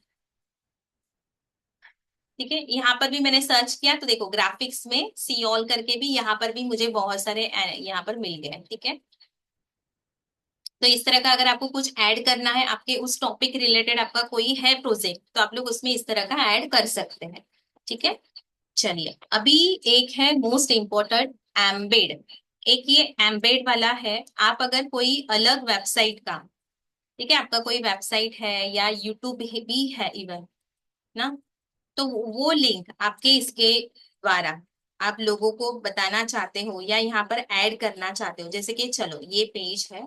ठीक है। यहाँ पर भी मैंने सर्च किया तो देखो ग्राफिक्स में सी ऑल करके भी यहाँ पर भी मुझे बहुत सारे यहाँ पर मिल गए, ठीक है। तो इस तरह का अगर आपको कुछ ऐड करना है, आपके उस टॉपिक रिलेटेड आपका कोई है प्रोजेक्ट, तो आप लोग उसमें इस तरह का ऐड कर सकते हैं, ठीक है। चलिए अभी एक है मोस्ट इम्पोर्टेंट, एम्बेड। एक ये एम्बेड वाला है, आप अगर कोई अलग वेबसाइट का, ठीक है, आपका कोई वेबसाइट है या यूट्यूब भी है इवन ना, तो वो लिंक आपके इसके द्वारा आप लोगों को बताना चाहते हो या यहाँ पर ऐड करना चाहते हो, जैसे कि चलो ये पेज है,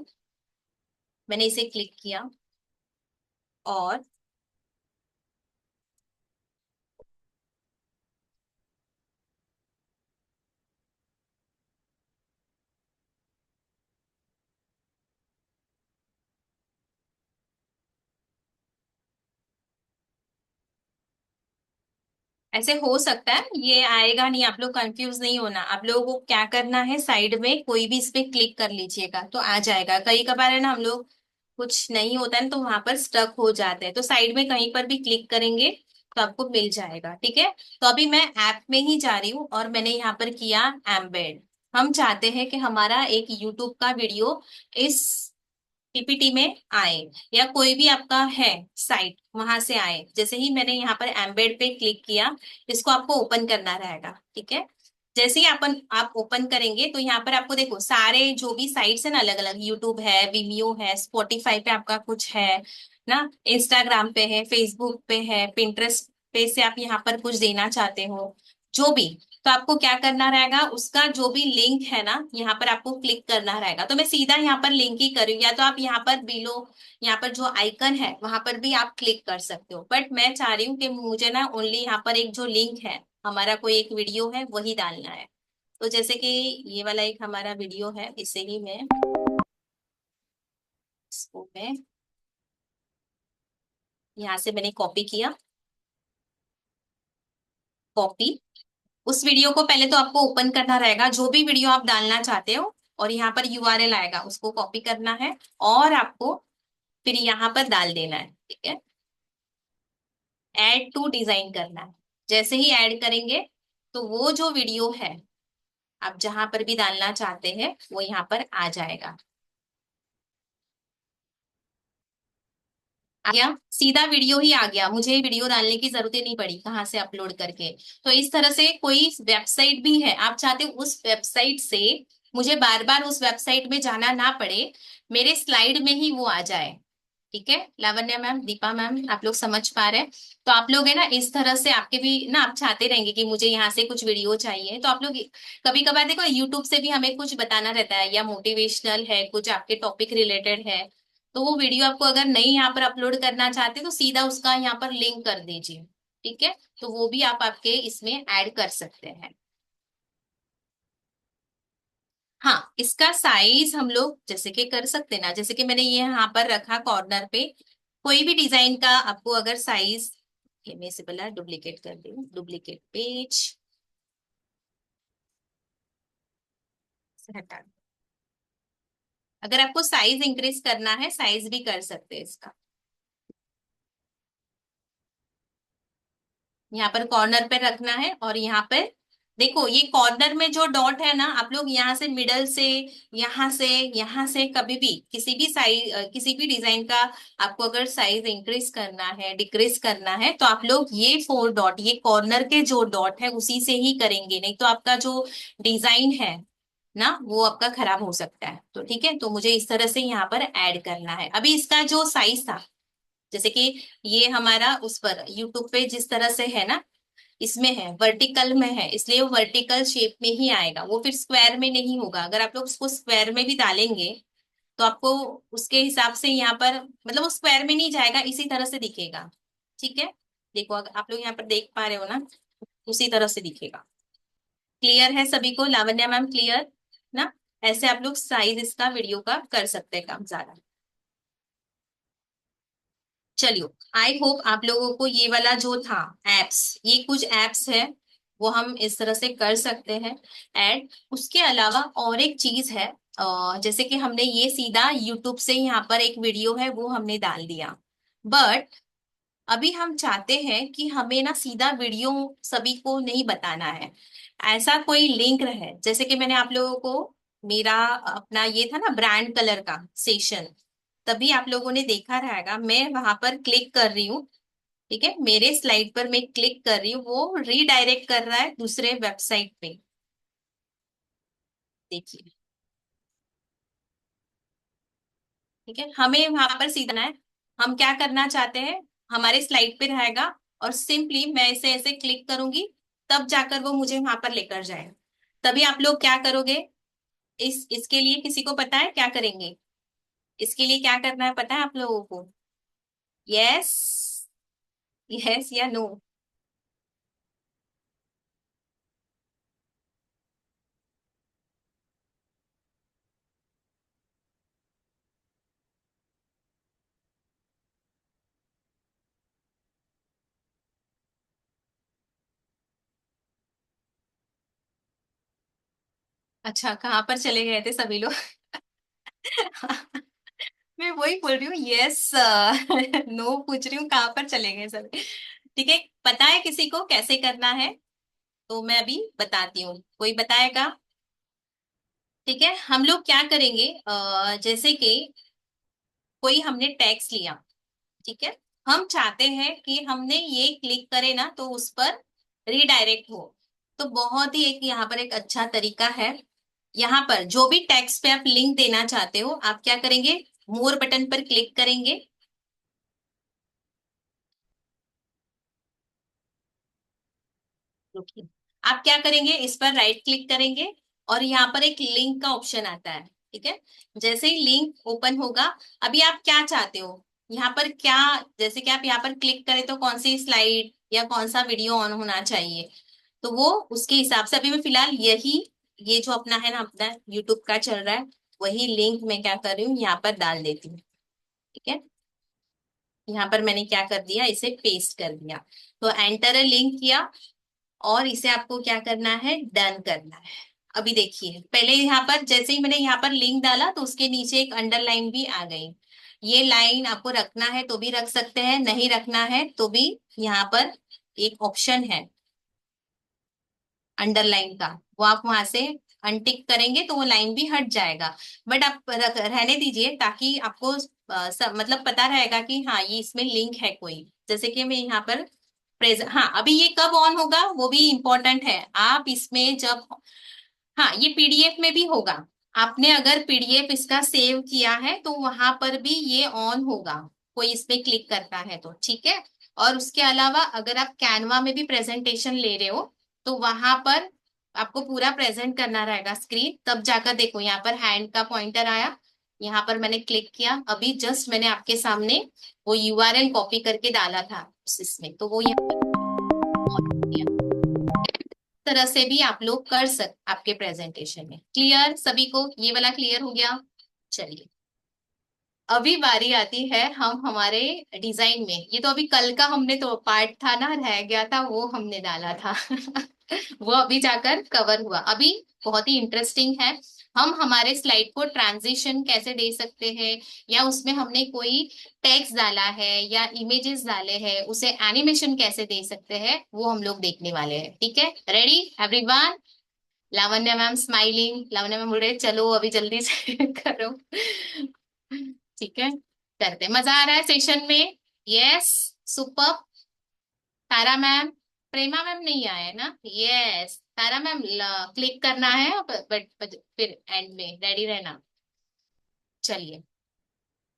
मैंने इसे क्लिक किया और ऐसे हो सकता है ये आएगा नहीं, आप लोग कंफ्यूज नहीं होना। आप लोगों को क्या करना है, साइड में कोई भी इस पे क्लिक कर लीजिएगा तो आ जाएगा। कई कबार है ना हम लोग कुछ नहीं होता है ना, तो वहां पर स्टक हो जाते हैं, तो साइड में कहीं पर भी क्लिक करेंगे तो आपको मिल जाएगा, ठीक है। तो अभी मैं ऐप में ही जा रही हूँ और मैंने यहाँ पर किया एम्बेड। हम चाहते हैं कि हमारा एक यूट्यूब का वीडियो इस पीपीटी में आए, या कोई भी आपका है साइट वहां से आए। जैसे ही मैंने यहाँ पर एम्बेड पे क्लिक किया, इसको आपको ओपन करना रहेगा, ठीक है। जैसे ही आप ओपन करेंगे तो यहाँ पर आपको देखो सारे जो भी साइट्स है ना, अलग अलग यूट्यूब है, विमियो है, स्पॉटिफाई पे आपका कुछ है ना, इंस्टाग्राम पे है, फेसबुक पे है, पिंटरेस्ट पे से आप यहाँ पर कुछ देना चाहते हो, जो भी, तो आपको क्या करना रहेगा, उसका जो भी लिंक है ना यहाँ पर आपको क्लिक करना रहेगा। तो मैं सीधा यहाँ पर लिंक ही करूँ, या तो आप यहाँ पर बिलो, यहाँ पर जो आइकन है वहां पर भी आप क्लिक कर सकते हो, बट मैं चाह रही हूँ कि मुझे ना ओनली यहाँ पर एक जो लिंक है, हमारा कोई एक वीडियो है वही डालना है। तो जैसे कि ये वाला एक हमारा वीडियो है, इसे ही मैं इसको मैं यहाँ से मैंने कॉपी किया, कॉपी। उस वीडियो को पहले तो आपको ओपन करना रहेगा, जो भी वीडियो आप डालना चाहते हो, और यहाँ पर यूआरएल आएगा, उसको कॉपी करना है और आपको फिर यहाँ पर डाल देना है। ठीक है, ऐड टू डिजाइन करना है। जैसे ही ऐड करेंगे तो वो जो वीडियो है आप जहां पर भी डालना चाहते हैं वो यहाँ पर आ जाएगा। आ गया, सीधा वीडियो ही आ गया, मुझे वीडियो डालने की जरूरत ही नहीं पड़ी कहाँ से अपलोड करके। तो इस तरह से कोई वेबसाइट भी है, आप चाहते हो उस वेबसाइट से मुझे बार बार उस वेबसाइट में जाना ना पड़े, मेरे स्लाइड में ही वो आ जाए। ठीक है, लावण्या मैम, दीपा मैम, आप लोग समझ पा रहे हैं? तो आप लोग है ना इस तरह से, आपके भी ना, आप चाहते रहेंगे कि मुझे यहाँ से कुछ वीडियो चाहिए, तो आप लोग कभी कभार देखो यूट्यूब से भी हमें कुछ बताना रहता है, या मोटिवेशनल है, कुछ आपके टॉपिक रिलेटेड है, तो वो वीडियो आपको अगर नहीं यहाँ पर अपलोड करना चाहते तो सीधा उसका यहाँ पर लिंक कर दीजिए। ठीक है, तो वो भी आप आपके इसमें ऐड कर सकते हैं। हाँ, इसका साइज हम लोग जैसे कि कर सकते हैं ना, जैसे कि मैंने ये यहाँ पर रखा कॉर्नर पे, कोई भी डिजाइन का आपको अगर साइज, ये मैं इसे पहले डुप्लीकेट कर दूं, डुप्लीकेट पेज से हटा दूं। अगर आपको साइज इंक्रीज करना है, साइज भी कर सकते हैं इसका। यहाँ पर कॉर्नर पे रखना है, और यहाँ पे देखो ये कॉर्नर में जो डॉट है ना, आप लोग यहाँ से मिडल से, यहाँ से, यहाँ से कभी भी किसी भी साइज, किसी भी डिजाइन का आपको अगर साइज इंक्रीज करना है, डिक्रीज करना है, तो आप लोग ये 4 डॉट, ये कॉर्नर के जो डॉट है उसी से ही करेंगे, नहीं तो आपका जो डिजाइन है ना वो आपका खराब हो सकता है। तो ठीक है, तो मुझे इस तरह से यहाँ पर ऐड करना है। अभी इसका जो साइज था, जैसे कि ये हमारा उस पर यूट्यूब पे जिस तरह से है ना, इसमें है वर्टिकल में है, इसलिए वो वर्टिकल शेप में ही आएगा, वो फिर स्क्वायर में नहीं होगा। अगर आप लोग उसको स्क्वायर में भी डालेंगे तो आपको उसके हिसाब से यहाँ पर, मतलब वो स्क्वायर में नहीं जाएगा, इसी तरह से दिखेगा। ठीक है, देखो अगर आप लोग यहाँ पर देख पा रहे हो ना, उसी तरह से दिखेगा। क्लियर है सभी को? लावण्या मैम क्लियर ना? ऐसे आप लोग साइज इसका वीडियो का कर सकते हैं काम ज्यादा। चलियो, आई होप आप लोगों को ये वाला जो था एप्स, ये कुछ एप्स है वो हम इस तरह से कर सकते हैं ऐड। उसके अलावा और एक चीज है, जैसे कि हमने ये सीधा यूट्यूब से यहाँ पर एक वीडियो है वो हमने डाल दिया, बट अभी हम चाहते हैं कि हमें ना सीधा वीडियो सभी को नहीं बताना है, ऐसा कोई लिंक रहे। जैसे कि मैंने आप लोगों को मेरा अपना ये था ना ब्रांड कलर का सेशन, तभी आप लोगों ने देखा रहेगा, मैं वहां पर क्लिक कर रही हूँ। ठीक है, मेरे स्लाइड पर मैं क्लिक कर रही हूँ, वो रीडायरेक्ट कर रहा है दूसरे वेबसाइट पे। देखिए, ठीक है, हमें वहां पर सीधना है। हम क्या करना चाहते हैं, हमारे स्लाइड पे रहेगा, और सिंपली मैं इसे ऐसे क्लिक करूंगी, तब जाकर वो मुझे वहां पर लेकर जाएगा। तभी आप लोग क्या करोगे, इसके लिए किसी को पता है क्या करेंगे? इसके लिए क्या करना है पता है आप लोगों को? यस, यस या नो? अच्छा, कहाँ पर चले गए थे सभी लोग? मैं वही बोल रही हूँ, यस नो पूछ रही हूँ, कहाँ पर चले गए सभी? ठीक है, पता है किसी को कैसे करना है? तो मैं अभी बताती हूँ, कोई बताएगा? ठीक है, हम लोग क्या करेंगे, जैसे कि कोई हमने टैक्स लिया, ठीक है, हम चाहते हैं कि हमने ये क्लिक करे ना तो उस पर रीडायरेक्ट हो। तो बहुत ही एक यहाँ पर एक अच्छा तरीका है, यहाँ पर जो भी टेक्स्ट पे आप लिंक देना चाहते हो, आप क्या करेंगे, मोर बटन पर क्लिक करेंगे। रुकिए, आप क्या करेंगे, इस पर राइट क्लिक करेंगे, और यहाँ पर एक लिंक का ऑप्शन आता है। ठीक है, जैसे ही लिंक ओपन होगा, अभी आप क्या चाहते हो यहाँ पर क्या, जैसे कि आप यहाँ पर क्लिक करें तो कौन सी स्लाइड या कौन सा वीडियो ऑन होना चाहिए, तो वो उसके हिसाब से अभी मैं फिलहाल यही ये जो अपना है ना, अपना यूट्यूब का चल रहा है, वही लिंक मैं क्या कर रही हूँ, यहाँ पर डाल देती हूँ। ठीक है, यहाँ पर मैंने क्या कर दिया, इसे पेस्ट कर दिया। तो एंटर ए लिंक किया, और इसे आपको क्या करना है, डन करना है। अभी देखिए, पहले यहाँ पर जैसे ही मैंने यहाँ पर लिंक डाला तो उसके नीचे एक अंडरलाइन भी आ गई। ये लाइन आपको रखना है तो भी रख सकते हैं, नहीं रखना है तो भी यहाँ पर एक ऑप्शन है अंडरलाइन का, वो आप वहां से अनटिक करेंगे तो वो लाइन भी हट जाएगा। बट आप रहने दीजिए, ताकि आपको मतलब पता रहेगा कि हाँ ये इसमें लिंक है कोई। जैसे कि मैं यहाँ पर प्रेजेंट, हाँ अभी ये कब ऑन होगा वो भी इम्पोर्टेंट है। आप इसमें जब, हाँ ये पीडीएफ में भी होगा। आपने अगर पीडीएफ इसका सेव किया है तो वहां पर भी ये ऑन होगा, कोई इसमें क्लिक करता है तो, ठीक है। और उसके अलावा अगर आप कैनवा में भी प्रेजेंटेशन ले रहे हो तो वहां पर आपको पूरा प्रेजेंट करना रहेगा स्क्रीन, तब जाकर देखो यहाँ पर हैंड का पॉइंटर आया, यहाँ पर मैंने क्लिक किया, अभी जस्ट मैंने आपके सामने वो यूआरएल कॉपी करके डाला था उस इसमें, तो वो यहाँ पर तरह से भी आप लोग कर आपके प्रेजेंटेशन में। क्लियर सभी को, ये वाला क्लियर हो गया। चलिए, अभी बारी आती है हम हमारे डिजाइन में। ये तो अभी कल का हमने तो पार्ट था ना, रह गया था, वो हमने डाला था वो अभी जाकर कवर हुआ। अभी बहुत ही इंटरेस्टिंग है, हम हमारे स्लाइड को ट्रांजिशन कैसे दे सकते हैं, या उसमें हमने कोई टेक्स्ट डाला है या इमेजेस डाले हैं, उसे एनिमेशन कैसे दे सकते हैं, वो हम लोग देखने वाले हैं। ठीक है, ready everyone? Lavanya ma'am smiling, Lavanya ma'am बोल रहे चलो अभी जल्दी से करो। ठीक है, करते हैं। मजा आ रहा है सेशन में? Yes, super. Tara ma'am, Prema ma'am नहीं आए ना? यस, तारा मैम क्लिक करना है, बट फिर एंड में रेडी रहना। चलिए,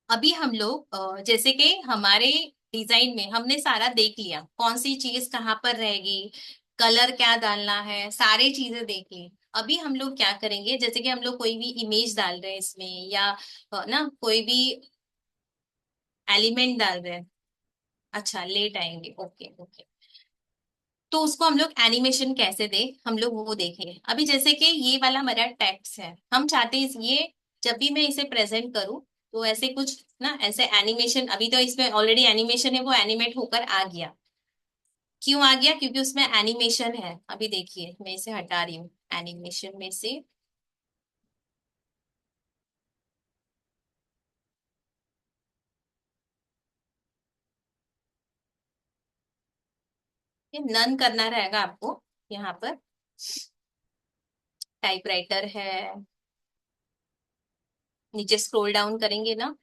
अभी हम लोग जैसे कि हमारे डिजाइन में हमने सारा देख लिया, कौन सी चीज कहाँ पर रहेगी, कलर क्या डालना है, सारी चीजें देख ली। अभी हम लोग क्या करेंगे, जैसे कि हम लोग कोई भी इमेज डाल रहे हैं इसमें, या ना कोई भी एलिमेंट डाल रहे हैं। अच्छा, लेट आएंगे, ओके ओके। तो उसको हम लोग एनिमेशन कैसे दे, हम लोग वो देखेंगे। अभी जैसे कि ये वाला हमारा टेक्स्ट है, हम चाहते हैं ये जब भी मैं इसे प्रेजेंट करूं तो ऐसे कुछ ना, ऐसे एनिमेशन, अभी तो इसमें ऑलरेडी एनिमेशन है, वो एनिमेट होकर आ गया। क्यों आ गया? क्योंकि उसमें एनिमेशन है। अभी देखिए, मैं इसे हटा रही हूँ एनिमेशन में से। ये नन करना रहेगा आपको यहाँ पर। टाइपराइटर है, नीचे स्क्रॉल डाउन करेंगे ना,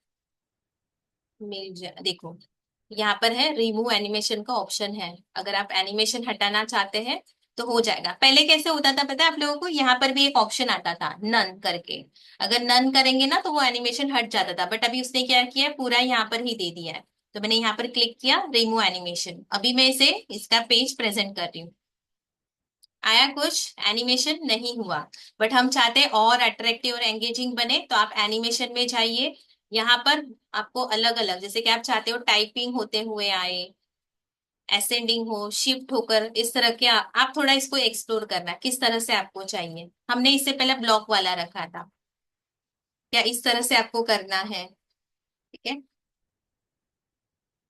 देखो यहाँ पर है रिमूव एनिमेशन का ऑप्शन है। अगर आप एनिमेशन हटाना चाहते हैं तो हो जाएगा। पहले कैसे होता था पता है आप लोगों को? यहाँ पर भी एक ऑप्शन आता था नन करके, अगर नन करेंगे ना तो वो एनिमेशन हट जाता था, बट अभी उसने क्या किया है, पूरा यहाँ पर ही दे दिया है। तो मैंने यहाँ पर क्लिक किया रिमूव एनिमेशन, अभी मैं इसे इसका पेज प्रेजेंट कर रही हूँ। आया कुछ? एनिमेशन नहीं हुआ। बट हम चाहते हैं और अट्रैक्टिव और एंगेजिंग बने, तो आप एनिमेशन में जाइए। यहाँ पर आपको अलग अलग, जैसे कि आप चाहते हो टाइपिंग होते हुए आए, असेंडिंग हो, शिफ्ट होकर, इस तरह के आप थोड़ा इसको एक्सप्लोर करना किस तरह से आपको चाहिए। हमने इससे पहले ब्लॉक वाला रखा था, क्या इस तरह से आपको करना है? ठीक है,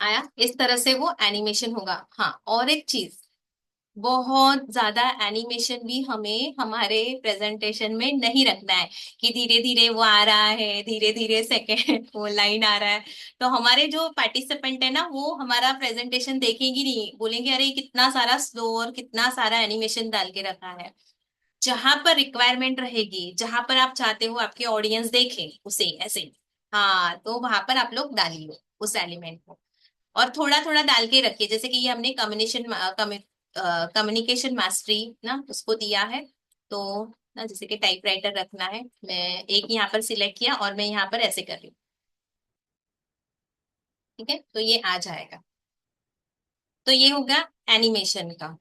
आया? इस तरह से वो एनिमेशन होगा। हाँ, और एक चीज, बहुत ज्यादा एनिमेशन भी हमें हमारे प्रेजेंटेशन में नहीं रखना है, कि धीरे धीरे वो आ रहा है, धीरे धीरे सेकेंड वो लाइन आ रहा है। तो हमारे जो पार्टिसिपेंट है ना, वो हमारा प्रेजेंटेशन देखेंगे नहीं, बोलेंगे अरे ये कितना सारा स्लो और कितना सारा एनिमेशन डाल के रखा है। जहां पर रिक्वायरमेंट रहेगी, जहां पर आप चाहते हो आपके ऑडियंस देखे उसे ऐसे, हाँ तो वहां पर आप लोग डालिए उस एलिमेंट को। और थोड़ा थोड़ा डाल के रखिए, जैसे कि ये हमने कम्युनिकेशन मास्टरी ना उसको दिया है। तो ना, जैसे कि टाइपराइटर रखना है, मैं एक यहाँ पर सिलेक्ट किया और मैं यहाँ पर ऐसे कर रही हूँ। ठीक है, तो ये आ जाएगा। तो ये होगा एनिमेशन का।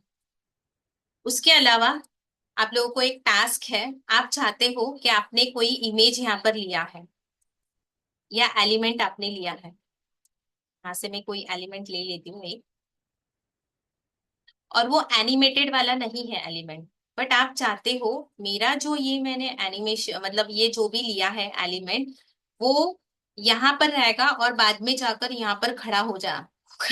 उसके अलावा आप लोगों को एक टास्क है, आप चाहते हो कि आपने कोई इमेज यहाँ पर लिया है या एलिमेंट आपने लिया है, यहाँ से मैं कोई एलिमेंट ले लेती हूँ एक, और वो एनिमेटेड वाला नहीं है एलिमेंट, बट आप चाहते हो मेरा जो ये मैंने एनिमेशन मतलब ये जो भी लिया है एलिमेंट, वो यहाँ पर रहेगा और बाद में जाकर यहाँ पर खड़ा हो जा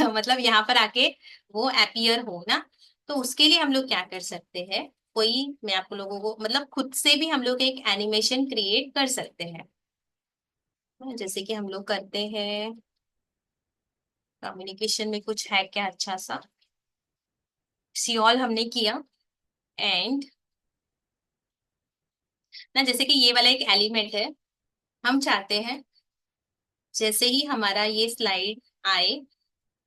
मतलब यहाँ पर आके वो अपीयर हो ना। तो उसके लिए हम लोग क्या कर सकते हैं, कोई मैं आप लोगों को मतलब खुद से भी हम लोग एक एनिमेशन क्रिएट कर सकते हैं। जैसे कि हम लोग करते हैं, कम्युनिकेशन में कुछ है क्या अच्छा सा, सियोल हमने किया। एंड ना जैसे कि ये वाला एक एलिमेंट है, हम चाहते हैं जैसे ही हमारा ये स्लाइड आए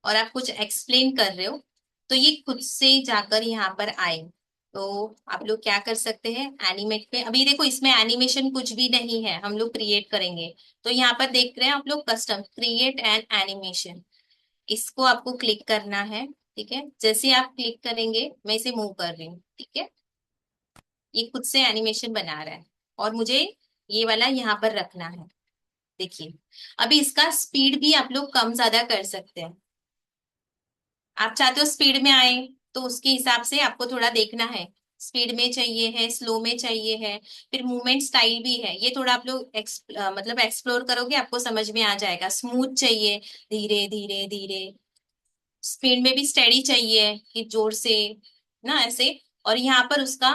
और आप कुछ एक्सप्लेन कर रहे हो, तो ये खुद से जाकर यहाँ पर आए। तो आप लोग क्या कर सकते हैं, एनिमेट पे अभी देखो इसमें एनिमेशन कुछ भी नहीं है, हम लोग क्रिएट करेंगे। तो यहाँ पर देख रहे हैं आप लोग कस्टम क्रिएट एन एनिमेशन, इसको आपको क्लिक करना है। ठीक है, जैसे आप क्लिक करेंगे मैं इसे मूव कर रही हूँ, ठीक है, ये खुद से एनिमेशन बना रहा है। और मुझे ये वाला यहाँ पर रखना है। देखिए अभी इसका स्पीड भी आप लोग कम ज्यादा कर सकते हैं। आप चाहते हो स्पीड में आए, तो उसके हिसाब से आपको थोड़ा देखना है, स्पीड में चाहिए है, स्लो में चाहिए है। फिर मूवमेंट स्टाइल भी है, ये थोड़ा आप लोग मतलब एक्सप्लोर करोगे आपको समझ में आ जाएगा। स्मूथ चाहिए, धीरे धीरे धीरे, स्पीड में भी स्टेडी चाहिए कि जोर से ना ऐसे। और यहाँ पर उसका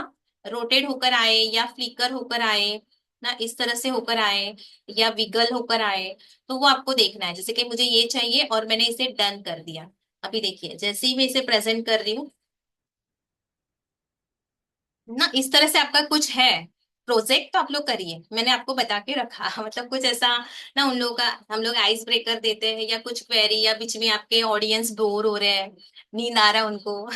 रोटेट होकर आए या फ्लिकर होकर आए ना, इस तरह से होकर आए या विगल होकर आए, तो वो आपको देखना है। जैसे कि मुझे ये चाहिए और मैंने इसे डन कर दिया। अभी देखिए जैसे ही मैं इसे प्रेजेंट कर रही हूँ ना, इस तरह से आपका कुछ है प्रोजेक्ट तो आप लोग करिए, मैंने आपको बता के रखा मतलब कुछ ऐसा ना उन लोगों का, हम लोग आइस ब्रेकर देते हैं या कुछ क्वेरी, या बीच में आपके ऑडियंस बोर हो रहे हैं, नींद आ रहा है उनको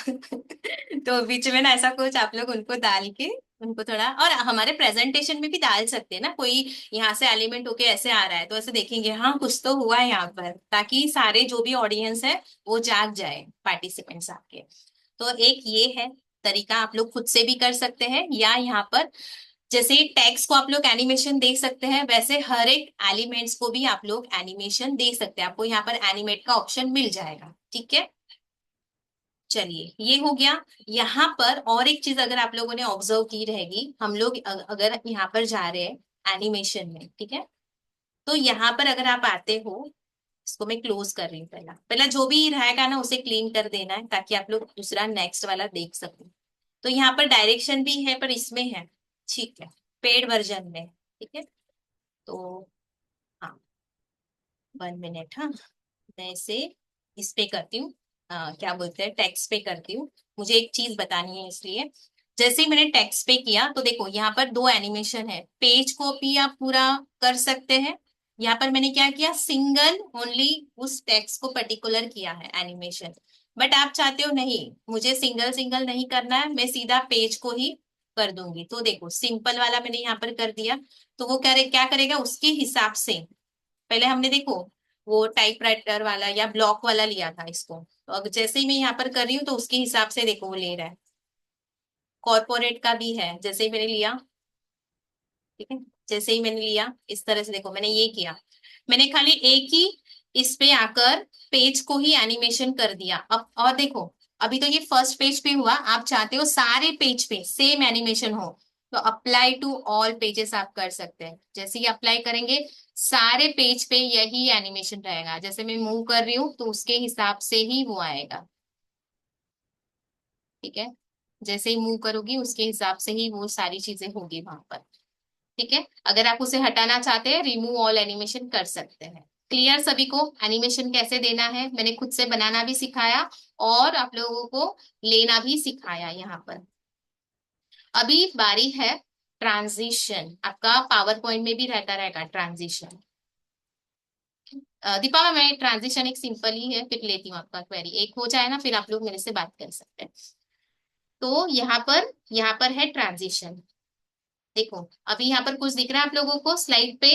तो बीच में ना ऐसा कुछ आप लोग उनको डाल के उनको थोड़ा, और हमारे प्रेजेंटेशन में भी डाल सकते हैं ना, कोई यहाँ से एलिमेंट होके ऐसे आ रहा है तो ऐसे देखेंगे हाँ कुछ तो हुआ है यहाँ पर, ताकि सारे जो भी ऑडियंस है वो जाग जाए, पार्टिसिपेंट्स आपके। तो एक ये है तरीका, आप लोग खुद से भी कर सकते हैं, या यहाँ पर जैसे टेक्स्ट को आप लोग एनिमेशन दे सकते हैं, वैसे हर एक एलिमेंट्स को भी आप लोग एनिमेशन दे सकते हैं। आपको यहाँ पर एनिमेट का ऑप्शन मिल जाएगा, ठीक है। चलिए ये हो गया। यहाँ पर और एक चीज अगर आप लोगों ने ऑब्जर्व की रहेगी, हम लोग अगर यहाँ पर जा रहे हैं एनिमेशन में, ठीक है, तो यहाँ पर अगर आप आते हो, इसको मैं क्लोज कर रही हूँ, पहला पहला जो भी रहेगा ना उसे क्लीन कर देना है, ताकि आप लोग दूसरा नेक्स्ट वाला देख सको। तो यहाँ पर डायरेक्शन भी है पर इसमें है, ठीक है, पेड वर्जन में, ठीक है। तो हाँ, 1 मिनट, हाँ मैं इसे इस पे करती हूँ, क्या बोलते हैं टेक्स्ट पे करती हूँ। मुझे एक चीज बतानी है इसलिए, जैसे ही मैंने टेक्स्ट पे किया तो देखो यहाँ पर दो एनिमेशन है, पेज कॉपी आप पूरा कर सकते हैं। यहाँ पर मैंने क्या किया, सिंगल ओनली उस टेक्स्ट को पर्टिकुलर किया है एनिमेशन। बट आप चाहते हो नहीं, मुझे सिंगल सिंगल नहीं करना है, मैं सीधा पेज को ही कर दूंगी। तो देखो सिंपल वाला मैंने यहाँ पर कर दिया, तो वो क्या करेगा उसके हिसाब से, पहले हमने देखो वो टाइपराइटर वाला या ब्लॉक वाला लिया था इसको, तो अब जैसे ही मैं यहाँ पर कर रही हूँ तो उसके हिसाब से देखो वो ले रहा है। कॉर्पोरेट का भी है, जैसे ही मैंने लिया, ठीक है, जैसे ही मैंने लिया इस तरह से देखो मैंने ये किया, मैंने खाली एक ही इस पे आकर पेज को ही एनिमेशन कर दिया। अब और देखो अभी तो ये फर्स्ट पेज पे हुआ, आप चाहते हो सारे पेज पे सेम एनिमेशन हो, तो अप्लाई टू ऑल पेजेस आप कर सकते हैं। जैसे ही अप्लाई करेंगे सारे पेज पे यही एनिमेशन रहेगा, जैसे मैं मूव कर रही हूँ तो उसके हिसाब से ही वो आएगा, ठीक है, जैसे ही मूव करोगी उसके हिसाब से ही वो सारी चीजें होगी वहां पर। ठीक है, अगर आप उसे हटाना चाहते हैं रिमूव ऑल एनिमेशन कर सकते हैं। क्लियर सभी को, एनिमेशन कैसे देना है मैंने खुद से बनाना भी सिखाया और आप लोगों को लेना भी सिखाया यहाँ पर। अभी बारी है ट्रांजिशन, आपका पावर पॉइंट में भी रहता रहेगा ट्रांजिशन। दीपा मैं ट्रांजिशन एक सिंपल ही है, फिर लेती हूँ आपका क्वेरी, एक हो जाए ना फिर आप लोग मेरे से बात कर सकते हैं। तो यहाँ पर है ट्रांजिशन। देखो अभी यहाँ पर कुछ दिख रहा है आप लोगों को स्लाइड पे,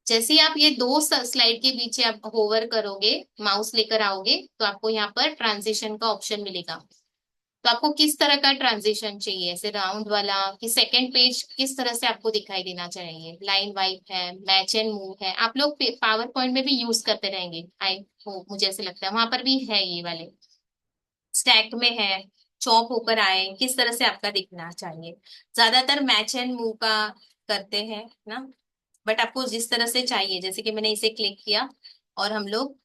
जैसे ही आप ये दो स्लाइड के बीच आप होवर करोगे, माउस लेकर आओगे, तो आपको यहाँ पर ट्रांजिशन का ऑप्शन मिलेगा। तो आपको किस तरह का ट्रांजिशन चाहिए, ऐसे राउंड वाला कि सेकंड पेज किस तरह से आपको दिखाई देना चाहिए, लाइन वाइज है, मैच एंड मूव है, आप लोग पावर पॉइंट में भी यूज करते रहेंगे आई होप, मुझे ऐसे लगता है वहां पर भी है ये वाले, स्टैक में है, चॉप होकर आए, किस तरह से आपका दिखना चाहिए। ज्यादातर मैच एंड मूव का करते हैं ना, बट आपको जिस तरह से चाहिए, जैसे कि मैंने इसे क्लिक किया और हम लोग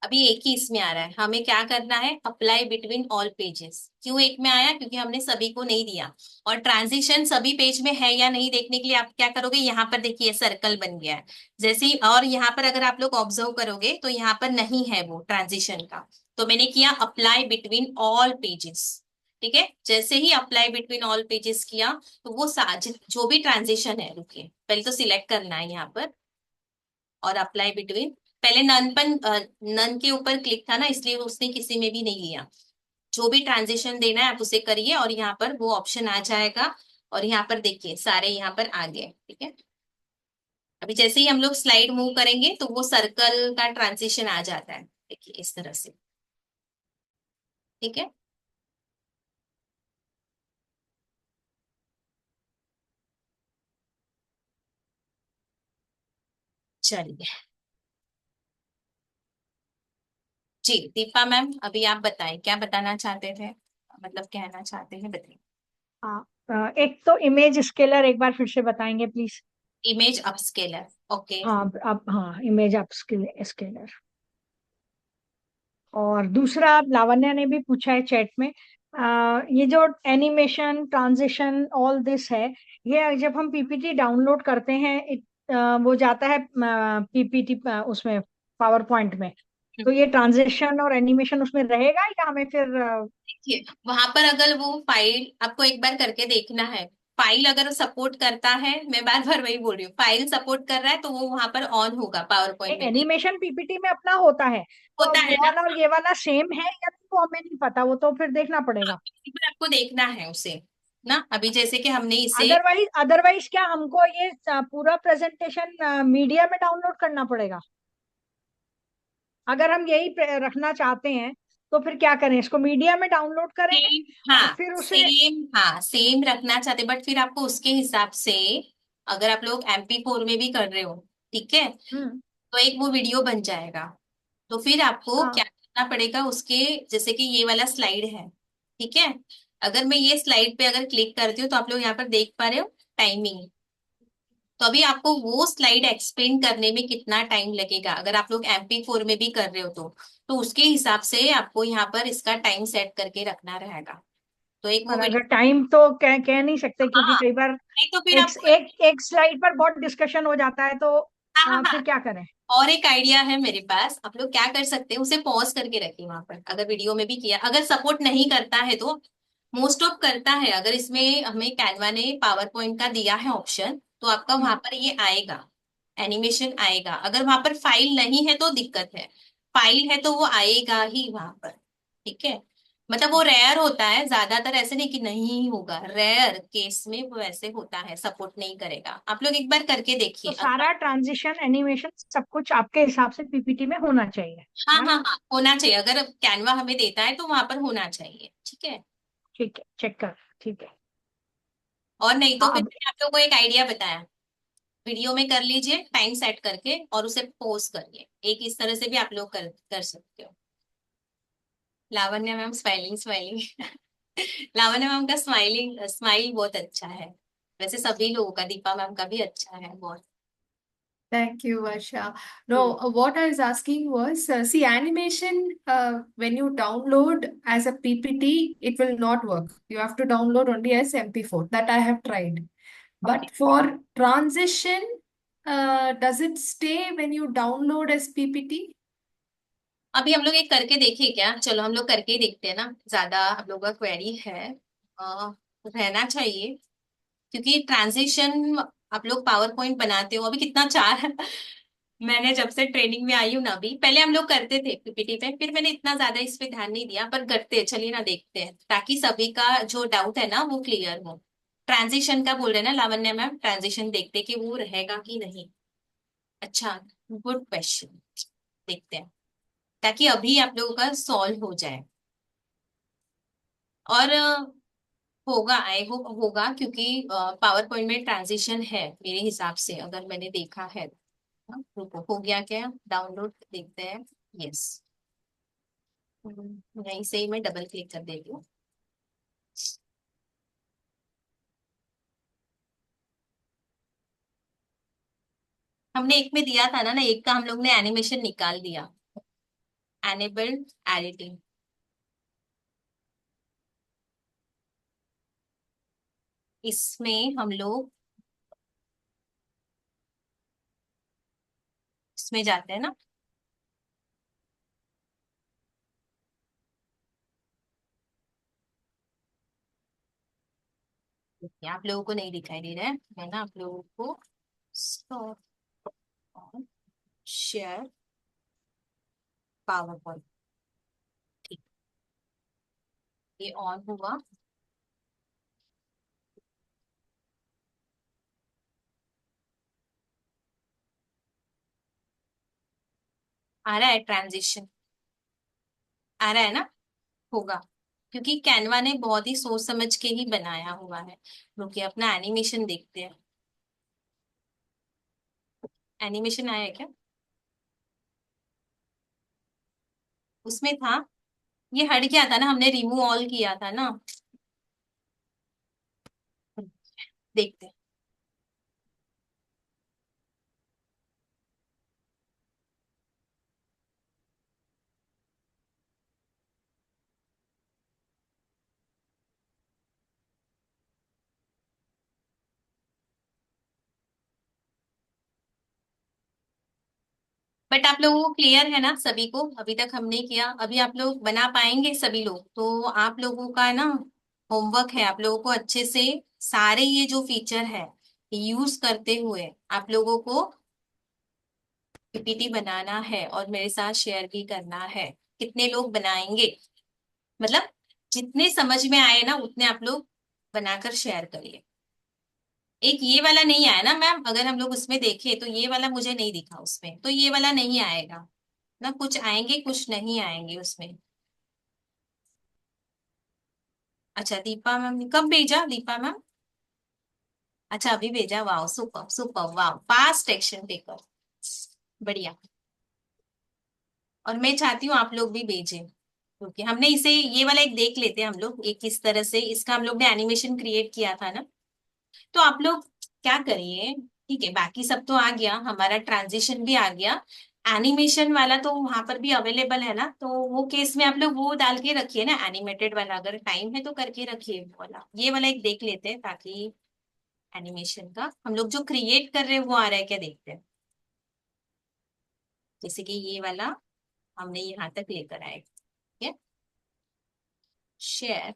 अभी एक ही इसमें आ रहा है, हमें क्या करना है, अप्लाई बिटवीन ऑल पेजेस। क्यों एक में आया, क्योंकि हमने सभी को नहीं दिया। और ट्रांजिशन सभी पेज में है या नहीं देखने के लिए आप क्या करोगे, यहाँ पर देखिए सर्कल बन गया है जैसे ही, और यहाँ पर अगर आप लोग ऑब्जर्व करोगे तो यहाँ पर नहीं है वो ट्रांजिशन का। तो मैंने किया अप्लाई बिटवीन ऑल पेजेस। ठीक है, जैसे ही अप्लाई बिटवीन ऑल पेजेस किया तो वो साज जो भी ट्रांजिशन है, रुकिए पहले तो सिलेक्ट करना है यहाँ पर, और अप्लाई बिटवीन, पहले नन पर, नन के ऊपर क्लिक था ना, इसलिए उसने किसी में भी नहीं लिया। जो भी ट्रांजिशन देना है आप उसे करिए और यहाँ पर वो ऑप्शन आ जाएगा। और यहाँ पर देखिए सारे यहाँ पर आ गए। ठीक है, अभी जैसे ही हम लोग स्लाइड मूव करेंगे तो वो सर्कल का ट्रांजिशन आ जाता है, देखिए इस तरह से। ठीक है, चलिए। जी दीपा मैम, अभी आप बताएं क्या बताना चाहते थे, मतलब कहना चाहते हैं, बताइए। हाँ, एक तो इमेज स्केलर एक बार फिर से बताएंगे प्लीज। Image upscaler, okay. हाँ, अब हाँ, इमेज आप स्केलर। और दूसरा लावण्या ने भी पूछा है चैट में, ये जो एनिमेशन ट्रांजिशन ऑल दिस है, ये जब हम पीपीटी डाउनलोड करते हैं, वो जाता है पीपीटी उसमें, पावर पॉइंट में। तो ये ट्रांजिशन और एनिमेशन उसमें रहेगा या हमें फिर देखिए वहां पर अगर वो फाइल आपको एक बार करके देखना है, फाइल अगर सपोर्ट करता है, मैं बार बार वही बोल रही हूँ, फाइल सपोर्ट कर रहा है तो वो वहां पर ऑन होगा पावर पॉइंट में। एनिमेशन पीपीटी में अपना होता है। तो होता अब है वो ना, वाला और ये वाला सेम है या नहीं, वो हमें नहीं पता, वो तो फिर देखना पड़ेगा। इसी पर आपको देखना है उसे ना। अभी जैसे कि हमने इसे, अदरवाइज क्या हमको ये पूरा प्रेजेंटेशन मीडिया में डाउनलोड करना पड़ेगा? अगर हम यही रखना चाहते हैं तो फिर क्या करें, इसको मीडिया में डाउनलोड करें सेम, और हाँ फिर उसे? सेम, हाँ सेम रखना चाहते, बट फिर आपको उसके हिसाब से, अगर आप लोग MP4 में भी कर रहे हो, ठीक है, हम्म। तो एक वो वीडियो बन जाएगा। तो फिर आपको क्या हाँ, करना पड़ेगा उसके, जैसे कि ये वाला स्लाइड है, ठीक है, अगर मैं ये स्लाइड पे अगर क्लिक करती हूँ तो आप लोग यहाँ पर देख पा रहे हो टाइमिंग। तो अभी आपको वो स्लाइड एक्सप्लेन करने में कितना टाइम लगेगा, अगर आप लोग MP4 में भी कर रहे हो तो उसके हिसाब से आपको यहाँ पर इसका टाइम सेट करके रखना रहेगा। तो एक वो और अगर वीडियो, टाइम तो कह नहीं सकते, क्योंकि हाँ कई बार नहीं तो फिर एक आपको, एक एक स्लाइड पर बहुत डिस्कशन हो जाता है, तो हाँ हाँ हाँ, फिर क्या करें? और एक आइडिया है मेरे पास, आप लोग क्या कर सकते हैं, उसे पॉज करके रखिए वहां पर, अगर वीडियो में भी किया, अगर सपोर्ट नहीं करता है तो, मोस्ट ऑफ करता है, अगर इसमें हमें कैनवा ने पावर पॉइंट का दिया है ऑप्शन, तो आपका वहां हम्म। पर ये आएगा, एनिमेशन आएगा। अगर वहां पर फाइल नहीं है तो दिक्कत है, फाइल है तो वो आएगा ही वहां पर। ठीक है, मतलब वो रेयर होता है, ज्यादातर ऐसे नहीं कि नहीं होगा, रेयर केस में वो ऐसे होता है, सपोर्ट नहीं करेगा। आप लोग एक बार करके तो देखिए। सारा ट्रांजिशन एनिमेशन सब कुछ आपके हिसाब से पीपीटी में होना चाहिए, हाँ है हाँ ना? हाँ, होना चाहिए, अगर कैनवा हमें देता है तो वहां पर होना चाहिए। ठीक है, ठीक है, चेक कर। ठीक है। और नहीं तो हाँ, फिर अब मैंने आप लोगों को एक आइडिया बताया, वीडियो में कर लीजिए टाइम सेट करके और उसे पोस्ट करिए, एक इस तरह से भी आप लोग कर सकते हो। लावण्य मैम स्माइलिंग स्माइलिंग लावण्य मैम का स्माइलिंग स्माइल बहुत अच्छा है, वैसे सभी लोगों का, दीपा मैम का भी अच्छा है बहुत। Thank you, Varsha. Hmm. No, what I was asking was, see, animation, when you download as a PPT, it will not work. You have to download only as MP4. That I have tried. Okay, But for transition, does it stay when you download as PPT? अभी हम लोग एक करके देखें क्या, चलो हम लोग करके ही देखते हैं ना, ज्यादा हम लोग का क्वेरी है, रहना चाहिए, क्योंकि ट्रांजिशन आप लोग पावर पॉइंट बनाते हो अभी कितना चार मैंने जब से ट्रेनिंग में आई हूँ ना, अभी पहले हम लोग करते थे PPT पे, फिर मैंने इतना ज्यादा इस पे ध्यान नहीं दिया, पर करते हैं, चलिए ना देखते हैं, ताकि सभी का जो डाउट है ना वो क्लियर हो। ट्रांजिशन का बोल रहे हैं ना लावण्य मैम, ट्रांजिशन देखते कि वो रहेगा कि नहीं। अच्छा, गुड क्वेश्चन, देखते हैं, ताकि अभी आप लोगों का सॉल्व हो जाए। और होगा, आई होप होगा, क्योंकि पावर पॉइंट में ट्रांजिशन है मेरे हिसाब से, अगर मैंने देखा है। रुको, हो गया क्या डाउनलोड, देखते हैं। यस, यहीं से ही मैं डबल क्लिक कर देती हूँ। हमने एक में दिया था ना एक का हम लोग ने एनिमेशन निकाल दिया, एनेबल्ड एडिटिंग। इसमें हम लोग इसमें जाते हैं ना। ये आप लोगों को नहीं दिखाई दे रहा है, मैं ना आप लोगों को स्टॉप और शेयर पावर पॉइंट। ठीक, ये ऑन हुआ। आ रहा है ट्रांजिशन, आ रहा है ना, होगा, क्योंकि कैनवा ने बहुत ही सोच समझ के ही बनाया हुआ है। रुकिए, अपना एनिमेशन देखते हैं। एनिमेशन आया है क्या? उसमें था, ये हट गया था ना, हमने रिमूव ऑल किया था ना। देखते हैं। बट आप लोगों को क्लियर है ना सभी को? अभी तक हमने किया, अभी आप लोग बना पाएंगे सभी लोग? तो आप लोगों का ना होमवर्क है, आप लोगों को अच्छे से सारे ये जो फीचर है यूज करते हुए आप लोगों को पीपीटी बनाना है और मेरे साथ शेयर भी करना है। कितने लोग बनाएंगे? मतलब जितने समझ में आए ना उतने आप लोग बनाकर शेयर करिए। एक ये वाला नहीं आया ना मैम, अगर हम लोग उसमें देखें तो ये वाला मुझे नहीं दिखा उसमें, तो ये वाला नहीं आएगा ना, कुछ आएंगे कुछ नहीं आएंगे उसमें। अच्छा, दीपा मैम ने कब भेजा? दीपा मैम, अच्छा अभी भेजा। वाह, सुपर सुपर, वाह, फास्ट एक्शन टेकर, बढ़िया। और मैं चाहती हूँ आप लोग भी भेजें, क्योंकि हमने इसे ये वाला एक देख लेते हैं हम लोग, एक किस तरह से इसका हम लोग ने एनिमेशन क्रिएट किया था ना। तो आप लोग क्या करिए, ठीक है, बाकी सब तो आ गया, हमारा ट्रांजिशन भी आ गया, एनिमेशन वाला तो वहां पर भी अवेलेबल है ना, तो वो केस में आप लोग वो डाल के रखिए ना, एनिमेटेड वाला, अगर टाइम है तो करके रखिए वो वाला। ये वाला एक देख लेते हैं, ताकि एनिमेशन का हम लोग जो क्रिएट कर रहे हैं वो आ रहा है क्या, देखते हैं। जैसे कि ये वाला हमने यहाँ तक लेकर आए, ठीक है, शेयर।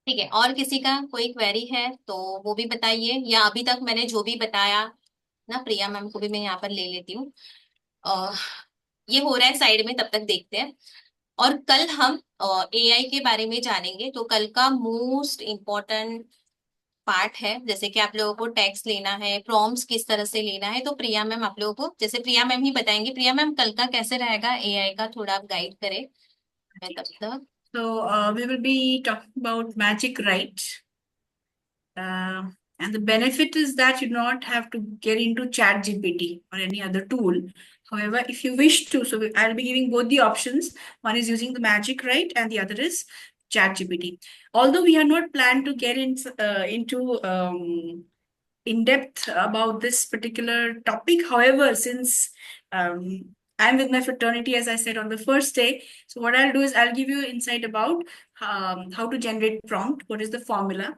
ठीक है, और किसी का कोई क्वेरी है तो वो भी बताइए, या अभी तक मैंने जो भी बताया ना, प्रिया मैम को भी मैं यहाँ पर ले लेती हूँ। अह, ये हो रहा है साइड में, तब तक देखते हैं। और कल हम एआई के बारे में जानेंगे, तो कल का मोस्ट इम्पोर्टेंट पार्ट है, जैसे कि आप लोगों को टेक्स्ट लेना है, प्रॉम्प्ट्स किस तरह से लेना है, तो प्रिया मैम आप लोगों को, जैसे प्रिया मैम ही बताएंगे। प्रिया मैम, कल का कैसे रहेगा एआई का, थोड़ा आप गाइड करें, मैं तब तक। So we will be talking about Magic Write. Uh, and the benefit is that you do not have to get into Chat GPT or any other tool. However, if you wish to, so I'll be giving both the options. One is using the Magic Write and the other is Chat GPT. Although we are not planned to get into in depth about this particular topic. However, since I'm with my fraternity, as I said on the first day, so what I'll do is I'll give you insight about how to generate prompt, what is the formula,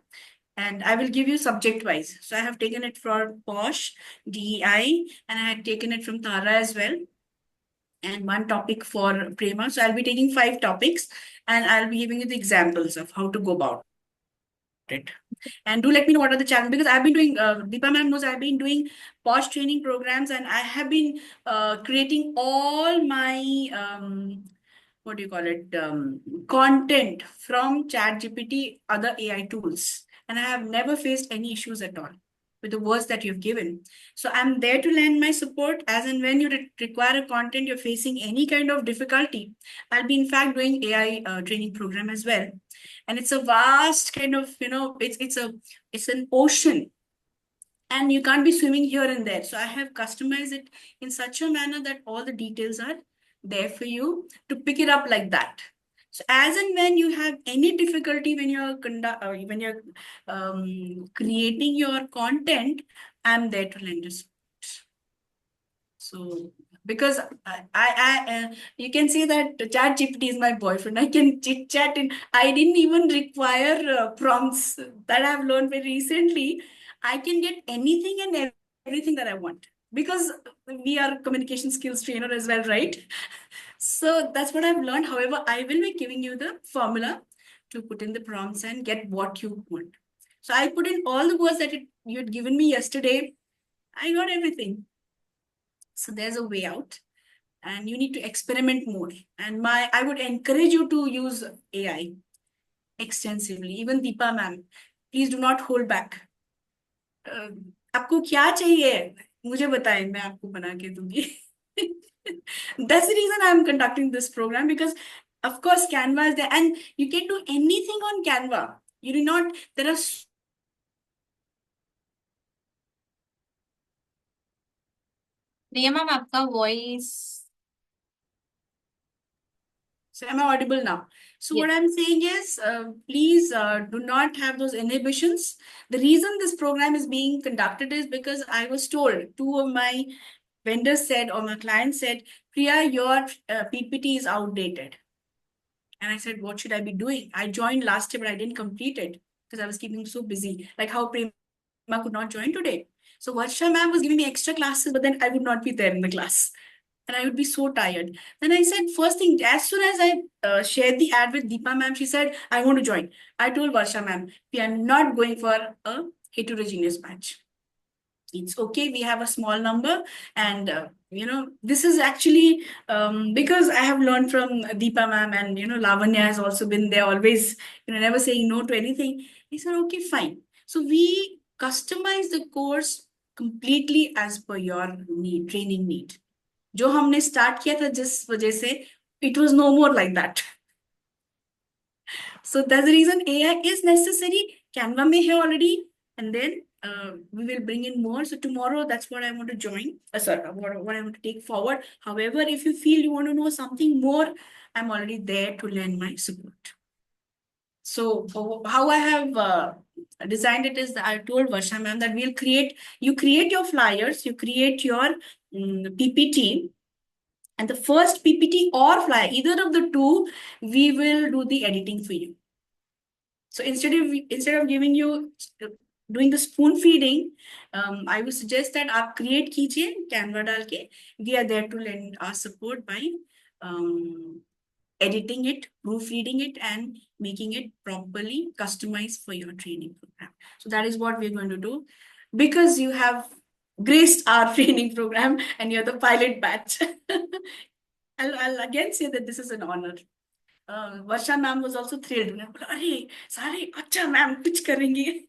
and I will give you subject wise. So I have taken it for Posh, DEI, and I had taken it from Tara as well, and one topic for Prema. So I'll be taking 5 topics, and I'll be giving you the examples of how to go about it. And do let me know what are the challenges, because I've been doing, Deepa ma'am knows I've been doing POSH training programs, and I have been creating all my, what do you call it, content from Chat GPT, other AI tools. And I have never faced any issues at all. with the words that you've given. So I'm there to lend my support as and when you require a content, you're facing any kind of difficulty. I'll be in fact doing AI training program as well. And it's a vast kind of, it's an ocean, and you can't be swimming here and there. So I have customized it in such a manner that all the details are there for you to pick it up like that. So as and when you have any difficulty when you're creating your content, I'm there to lend you support. So because you can say that ChatGPT is my boyfriend. I can chit chat, and I didn't even require prompts that I've learned very recently. I can get anything and everything that I want because we are communication skills trainer as well, right? So that's what I've learned. However, I will be giving you the formula to put in the prompts and get what you want. So I put in all the words that you had given me yesterday. I got everything. So there's a way out, and you need to experiment more. And I would encourage you to use AI extensively. Even Deepa ma'am, please do not hold back. आपको क्या चाहिए मुझे बताएं, मैं आपको बना के दूंगी. That's the reason I'm conducting this program, because of course Canva is there and you can do anything on Canva. You do not, there are Priya ma'am आपका voice. So am I audible now? So Yes. what I'm saying is, please do not have those inhibitions. The reason this program is being conducted is because I was told, two of my vendors said, or my clients said, Priya, your PPT is outdated. And I said, what should I be doing? I joined last year, but I didn't complete it because I was keeping so busy. Like how Prema could not join today. So Varsha ma'am was giving me extra classes, but then I would not be there in the class. And I would be so tired. Then I said, first thing, as soon as I shared the ad with Deepa ma'am, she said, I want to join. I told Varsha ma'am, we are not going for a heterogeneous batch. It's okay, we have a small number. And, this is actually because I have learned from Deepa ma'am, and, Lavanya has also been there always, never saying no to anything. He said, okay, fine. So we customize the course completely as per your need, training need. जो हमने स्टार्ट किया था जिस वजह से, it was no more like that. So that's the reason AI is necessary. Canva में है already, and then we will bring in more. So tomorrow, that's what I want to join. Sorry, what I want to take forward. However, if you feel you want to know something more, I'm already there to lend my support. So how I have designed it is that I told Varsha ma'am that you create your flyers, you create your PPT, and the first PPT or flyer, either of the two, we will do the editing for you. So instead of giving you doing the spoon feeding, I would suggest that आप create कीजिए Canva डाल के. We are there to lend our support by editing it, proofreading it, and making it properly customized for your training program. So that is what we're going to do, because you have graced our training program and you're the pilot batch. I'll again say that this is an honor. Varsha ma'am was also thrilled. अरे सारे अच्छा ma'am कुछ करेंगी.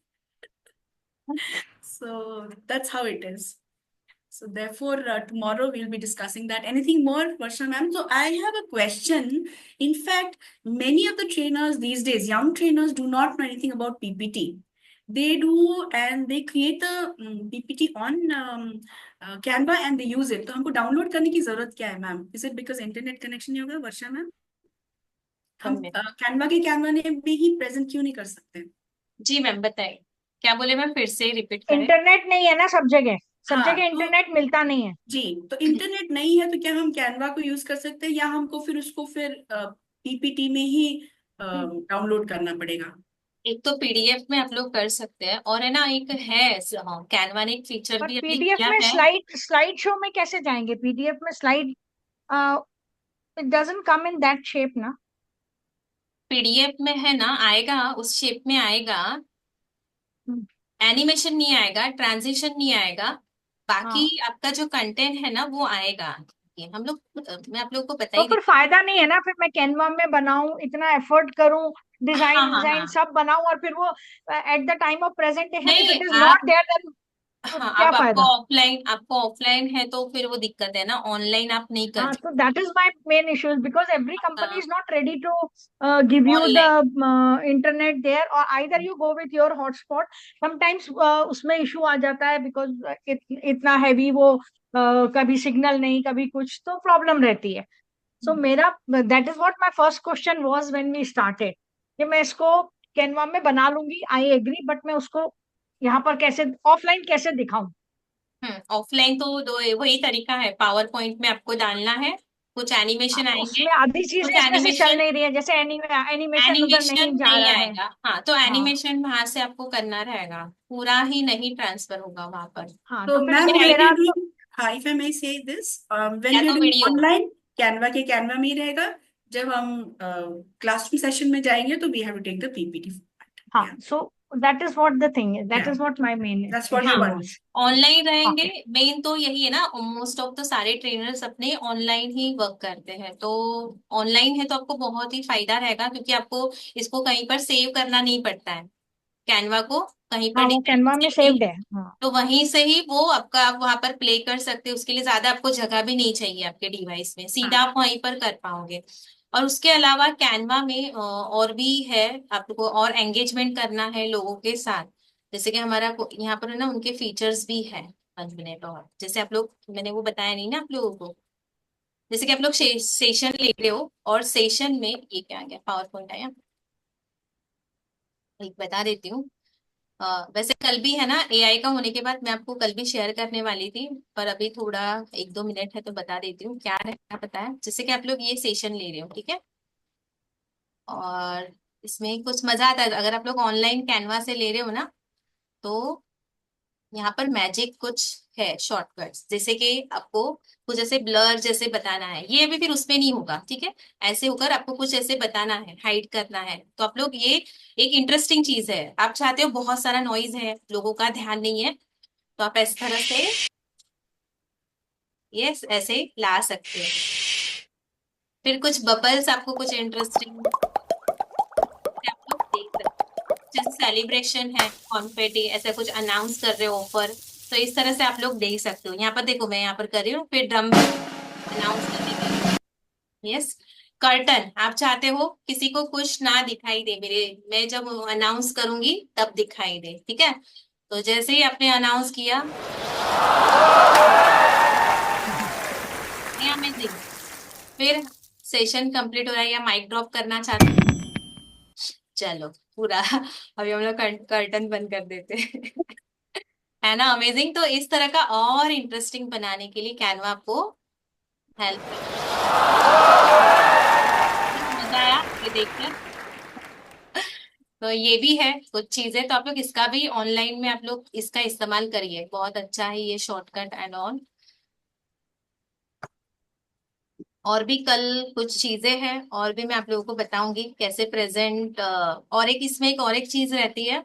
So that's how it is. So therefore, tomorrow we'll be discussing that. Anything more, Varsha ma'am? So I have a question. In fact, many of the trainers these days, young trainers, do not know anything about PPT. They do, and they create the PPT on Canva and they use it. तो हमको download करने की जरूरत क्या है, ma'am? Is it because internet connection नहीं होगा, Varsha ma'am? हम Canva के Canva में ही present क्यों नहीं कर सकते? जी मैम बताइए, क्या बोले मैम, फिर से रिपीट करें. इंटरनेट नहीं है ना सब जगह, सब हाँ, जगह इंटरनेट मिलता नहीं है. जी, तो इंटरनेट नहीं है तो क्या हम कैनवा को यूज कर सकते हैं, या हमको फिर उसको पीपीटी में ही डाउनलोड करना पड़ेगा? एक तो पीडीएफ में आप लोग कर सकते हैं, और है ना एक है कैनवा ने एक फीचर पर भी अभी पीडीएफ किया में है. स्लाइड शो में कैसे जाएंगे? पीडीएफ में slide it doesn't come in that shape ना. पीडीएफ में है ना, आएगा उस शेप में आएगा, एनिमेशन नहीं आएगा, ट्रांजिशन नहीं आएगा, बाकी आपका जो कंटेंट है ना वो आएगा. ये हम लोग, मैं आप लोग को बता तो ही फिर फायदा नहीं है ना, फिर मैं कैनवा में बनाऊं, इतना एफर्ट करूं, डिजाइन हाँ हाँ डिजाइन हाँ. सब बनाऊं, और फिर वो at the time of presentation if नहीं इट इज आप नॉट देयर देन तो हाँ, क्या अब आपको फायदा? ऑफलाइन, आपको ऑफलाइन है तो फिर वो दिक्कत है ना, ऑनलाइन आप नहीं कर हाँ, so that is my main issue because every company सकते is not ready to give you online. the internet there, or either you go with your hotspot. Sometimes उसमें issue आ जाता है because इतना heavy वो कभी सिग्नल नहीं, कभी कुछ, तो प्रॉब्लम रहती है। सो मेरा that is what my first question was when we started, कि मैं इसको कैनवा में बना लूंगी, आई एग्री, बट मैं उसको यहाँ पर कैसे ऑफलाइन कैसे दिखाऊं? ऑफलाइन तो दो वही तरीका है, पावर पॉइंट में आपको डालना है, कुछ हाँ, एनिमेशन तो आएंगे, उसमें आधी कुछ चीजें इसमें से चल एनिमेशन, नहीं रही है, जैसे एनिमेशन उधर एनिमेशन नहीं जा नहीं रहा है। आएगा। हाँ, तो हाँ। एनिमेशन वहां से आपको करना रहेगा, पूरा ही नहीं ट्रांसफर होगा वहां पर। हाँ, तो तो फिर मैम, इसमें वेन मेरा यू तो डूइंग, हाँ, इफ आई मे से दिस, व्हेन या वी तो डूइंग वीडियो। ऑनलाइन, कैनवा के कैनवा में ही रहेगा। जब हम क्लासरूम सेशन में जाएंगे तो we have to take the PPT format. हाँ, yeah so that is what the thing, that yeah is what my main that's what we issue हाँ, वाज। ऑनलाइन रहेंगे। ओके। मेन तो यही है ना, मोस्ट ऑफ तो सारे ट्रेनर्स अपने ऑनलाइन ही वर्क करते हैं, तो ऑनलाइन है तो आपको बहुत ही फायदा रहेगा, क्योंकि आपको इसको कहीं पर सेव करना नहीं पड़ता है, कैनवा को कहीं पर हाँ, वो कैनवा में डिलीट, सेव्ड है। हाँ। तो वहीं से ही वो आपका, आप वहां पर प्ले कर सकते हो। उसके लिए ज्यादा आपको जगह भी नहीं चाहिए आपके डिवाइस में, सीधा हाँ। आप वहीं पर कर पाओगे। और उसके अलावा कैनवा में और भी है, आपको और एंगेजमेंट करना है लोगों के साथ, जैसे कि हमारा यहाँ पर है ना, उनके फीचर्स भी है 5 मिनट। और जैसे आप लोग, मैंने वो बताया नहीं ना आप लोगों को, जैसे कि आप लोग सेशन ले रहे हो, और सेशन में ये क्या आ गया, पावर पॉइंट आया, एक बता देती हूँ। वैसे कल भी है ना, एआई का होने के बाद मैं आपको कल भी शेयर करने वाली थी, पर अभी थोड़ा 1-2 मिनट है तो बता देती हूँ क्या है, पता है। जैसे कि आप लोग ये सेशन ले रहे हो, ठीक है, और इसमें कुछ मजा आता है अगर आप लोग ऑनलाइन कैनवा से ले रहे हो ना, तो यहाँ पर मैजिक कुछ है शॉर्टकट्स, जैसे कि आपको कुछ ऐसे ब्लर जैसे बताना है, ये अभी फिर उसमें नहीं होगा, ठीक है। ऐसे होकर आपको कुछ ऐसे बताना है, हाइड करना है, तो आप लोग ये एक इंटरेस्टिंग चीज है, आप चाहते हो बहुत सारा नॉइज है, लोगों का ध्यान नहीं है, तो आप इस तरह से ये ऐसे ला सकते हो। फिर कुछ बबल्स, आपको कुछ इंटरेस्टिंग आप लोग देख सकते हो, जैसे सेलिब्रेशन है, कॉन्फेटी, ऐसा कुछ अनाउंस कर रहे हो ऑफर, तो इस तरह से आप लोग देख सकते हो। यहाँ पर देखो, मैं यहाँ पर कर रही हूँ, फिर ड्रम अनाउंस करने के लिए, यस। कर्टन, आप चाहते हो किसी को कुछ ना दिखाई दे, मेरे मैं जब अनाउंस करूंगी तब दिखाई दे, ठीक है। तो जैसे ही आपने अनाउंस किया, अमेजिंग, फिर सेशन कंप्लीट हो रहा है, या माइक ड्रॉप करना चाहते हैं, चलो पूरा अभी हम लोग कर्टन बंद कर देते हैं है ना, अमेजिंग। तो इस तरह का और इंटरेस्टिंग बनाने के लिए कैनवा आपको हेल्प करता है। मजा आया ये देखकर? तो ये भी है कुछ चीजें, तो आप लोग इसका भी ऑनलाइन में आप लोग इसका इस्तेमाल करिए, बहुत अच्छा है ये शॉर्टकट एंड ऑल। और भी कल कुछ चीजें हैं, और भी मैं आप लोगों को बताऊंगी कैसे प्रेजेंट। और एक इसमें एक और एक चीज रहती है,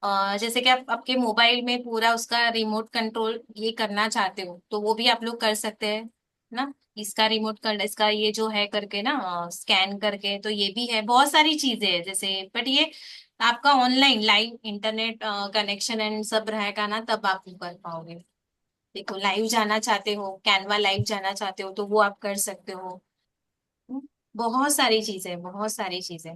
जैसे कि आप आपके मोबाइल में पूरा उसका रिमोट कंट्रोल ये करना चाहते हो, तो वो भी आप लोग कर सकते हैं ना। इसका रिमोट कर, इसका ये जो है करके ना, स्कैन करके, तो ये भी है, बहुत सारी चीजें हैं जैसे, बट ये आपका online live internet connection and सब रहेगा ना, तब आप कर पाओगे। देखो, लाइव जाना चाहते हो, कैनवा लाइव जाना चाहते हो, तो वो आप कर सकते हो। हम्म, बहुत सारी चीजें, बहुत सारी चीजें,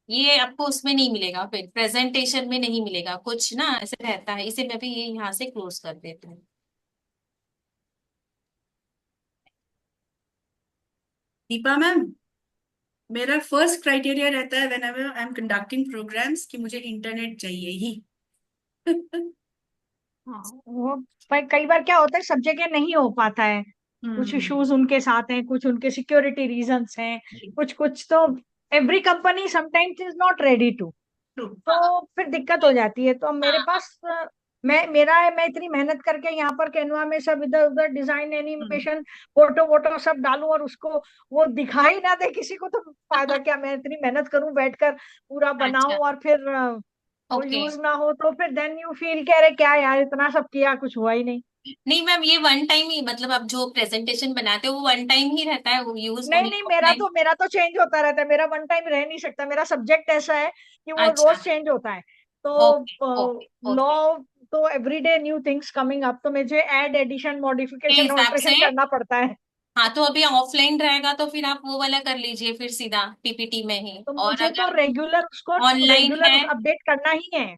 ये आपको उसमें नहीं मिलेगा, फिर प्रेजेंटेशन में नहीं मिलेगा कुछ ना, ऐसे रहता है। इसे मैं भी ये यहाँ से क्लोज कर देती हूँ। दीपा मैम, मेरा फर्स्ट क्राइटेरिया रहता है when I am conducting programmes कि मुझे इंटरनेट चाहिए ही हाँ, वो पर कई बार क्या होता है, सब जगह नहीं हो पाता है, कुछ हम्म। इश्यूज उनके साथ हैं, कुछ उनके सिक्योरिटी रीजंस हैं, कुछ कुछ तो every company sometimes is not ready to, true. हाँ, तो फिर दिक्कत हो जाती है। तो मेरे हाँ, पास मैं इतनी मेहनत करके यहाँ पर कैनवा में सब इधर उधर डिजाइन एनिमेशन फोटो वोटो सब डालूं, और उसको वो दिखाई ना दे किसी को, तो फायदा हाँ। क्या? मैं इतनी मेहनत करूं बैठकर, पूरा बनाऊं, अच्छा, और फिर वो ओके। यूज ना हो, तो फिर देन यू फील कह रहे क्या यार, इतना सब किया कुछ हुआ ही नहीं। नहीं मैम, ये वन टाइम ही, मतलब आप जो प्रेजेंटेशन बनाते हो वो वन टाइम ही रहता है, वो यूज नहीं ओनली नहीं, ऑफलाइन। मेरा तो चेंज होता रहता है, मेरा वन टाइम रह नहीं सकता, मेरा सब्जेक्ट ऐसा है कि वो अच्छा, रोज चेंज होता है। तो ओके ओके ओके। लॉ, तो everyday new things coming up, तो मुझे ऐड एडिशन के मॉडिफिकेशन हिसाब से, ऑल्ट्रेशन करना पड़ता है। हाँ तो अभी ऑफलाइन रहेगा तो फिर आप वो वाला कर लीजिए फिर सीधा पीपीटी में ही। तो और मुझे तो अगर रेगुलर उसको ऑनलाइन रेगुलर है, अपडेट करना ही है।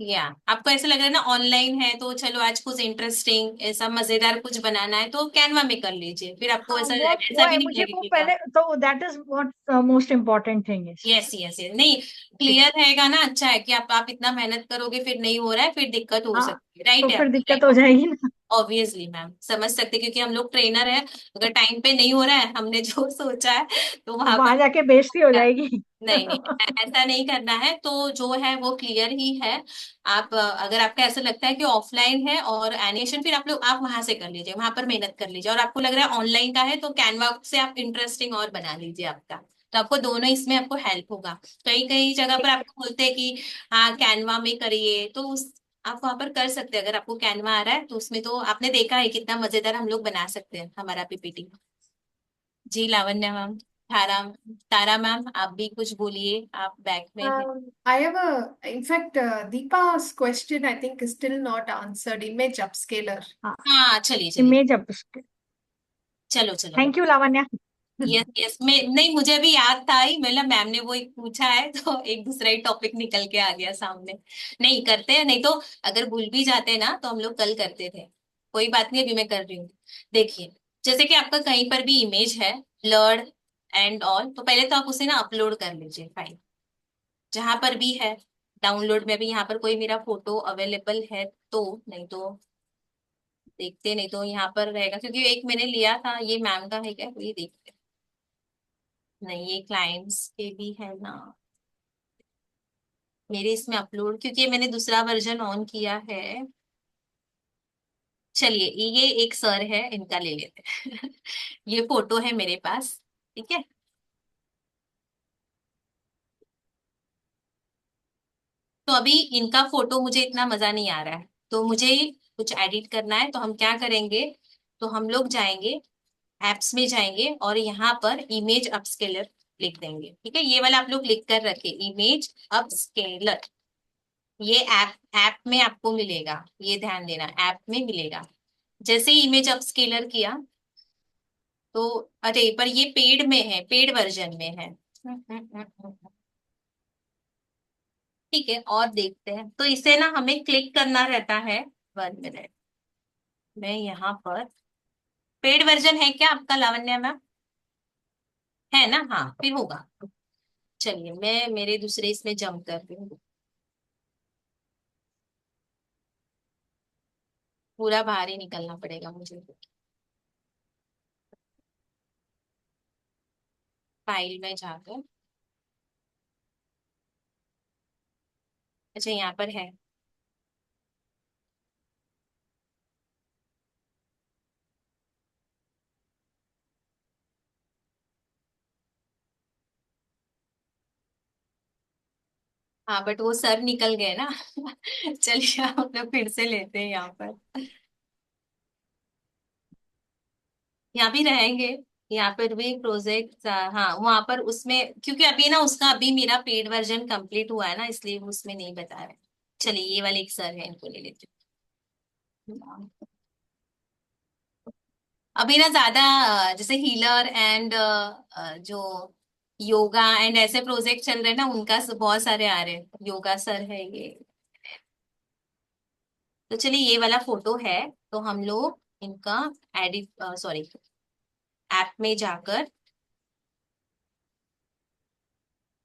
या आपको ऐसा लग रहा है ना ऑनलाइन है तो चलो आज कुछ इंटरेस्टिंग ऐसा मजेदार कुछ बनाना है तो कैनवा में कर लीजिए, फिर आपको हाँ, ऐसा वो ऐसा है, भी नहीं मुझे वो लगेगा। पहले तो that is what most important thing is. Yes yes yes, नहीं क्लियर रहेगा ना, अच्छा है कि आप इतना मेहनत करोगे फिर नहीं हो रहा है फिर दिक्कत हो हाँ, सकती है, राइट तो है फिर आपकी दिक्कत राइट। हो जाएगी ना। ऑब्वियसली मैम समझ सकते हैं, क्योंकि हम लोग ट्रेनर है, अगर टाइम पे नहीं हो रहा है हमने जो सोचा है तो तो वहां वहां पर जाके बेइज्जती हो जाएगी। नहीं नहीं ऐसा नहीं करना है, तो जो है वो क्लियर ही है। आप अगर आपका ऐसा लगता है कि ऑफलाइन है और एनिमेशन, फिर आप वहां से कर लीजिए, वहां पर मेहनत कर लीजिए, और आपको लग रहा है ऑनलाइन का है तो कैनवा से आप इंटरेस्टिंग और बना लीजिए आपका, तो आपको दोनों इसमें आपको हेल्प होगा। कई कई जगह पर ठीक है। आपको बोलते हैं कि हाँ कैनवा में करिए, तो उस आप वहां पर कर सकते हैं, अगर आपको कैनवा आ रहा है तो उसमें तो आपने देखा है कितना मजेदार हम लोग बना सकते हैं हमारा पीपीटी। जी लावण्य मैम, तारा, तारा मैम आप भी कुछ बोलिए, आप बैक में हैं। I have in fact, Deepa's question I think is still not answered. Image upscaler. हाँ, हाँ चलिए चलिए, इमेज अप। चलो चलो। Thank you Lavanya. Yes yes, मैं नहीं मुझे भी याद था ही, मतलब मैम ने वो एक पूछा है तो एक दूसरा ही टॉपिक निकल के आ गया सामने। नहीं करते हैं, नहीं तो अगर भूल भी जाते हैं ना तो हम लोग कल करते थे, कोई बात नहीं, अभी मैं कर रही हूँ। देखिए, जैसे कि आपका कहीं पर भी इमेज है ब्लर्ड एंड ऑल, तो पहले तो आप उसे ना अपलोड कर लीजिए फाइल, जहां पर भी है। डाउनलोड में भी यहाँ पर कोई मेरा फोटो अवेलेबल है तो, नहीं तो देखते, नहीं तो यहाँ पर रहेगा, क्योंकि एक मैंने लिया था, ये मैम का है क्या, तो ये देखते। नहीं ये क्लाइंट्स के भी है ना, मेरे इसमें अपलोड, क्योंकि मैंने दूसरा वर्जन ऑन किया है। चलिए ये एक सर है, इनका ले लेते हैं ये फोटो है मेरे पास, ठीक है। तो अभी इनका फोटो मुझे इतना मजा नहीं आ रहा है, तो मुझे कुछ एडिट करना है, तो हम क्या करेंगे, तो हम लोग जाएंगे एप्स में जाएंगे और यहाँ पर इमेज अपस्केलर लिख देंगे, ठीक है, ये वाला आप लोग लिख कर रखे, इमेज अपस्केलर। ये ऐप में आपको मिलेगा, ये ध्यान देना, ऐप में मिलेगा। जैसे ही इमेज अपस्केलर किया तो, अरे पर ये पेड में है, पेड वर्जन में है। ठीक है, और देखते हैं, तो इसे ना हमें क्लिक करना रहता है। 1 मिनट, मैं यहाँ पर, पेड वर्जन है क्या आपका लावण्य मैम, है ना, हाँ फिर होगा। चलिए मैं मेरे दूसरे इसमें जंप कर रही हूँ, पूरा बाहर ही निकलना पड़ेगा मुझे। फाइल में जाकर, अच्छा यहाँ पर है। हाँ बट वो सर निकल गए ना चलिए हम लोग फिर से लेते हैं यहाँ पर, यहाँ भी रहेंगे, यहाँ पर भी प्रोजेक्ट, हाँ वहां पर उसमें, क्योंकि अभी ना उसका अभी मेरा पेड वर्जन कंप्लीट हुआ है ना, इसलिए वो उसमें नहीं बता रहे। चलिए ये वाले एक सर है, इनको ले लेते हैं। अभी ना ज्यादा जैसे हीलर एंड जो योगा एंड ऐसे प्रोजेक्ट चल रहे हैं ना, उनका बहुत सारे आ रहे हैं, योगा सर है ये। तो चलिए ये वाला फोटो है, तो हम लोग इनका एडिट, सॉरी, ऐप में जाकर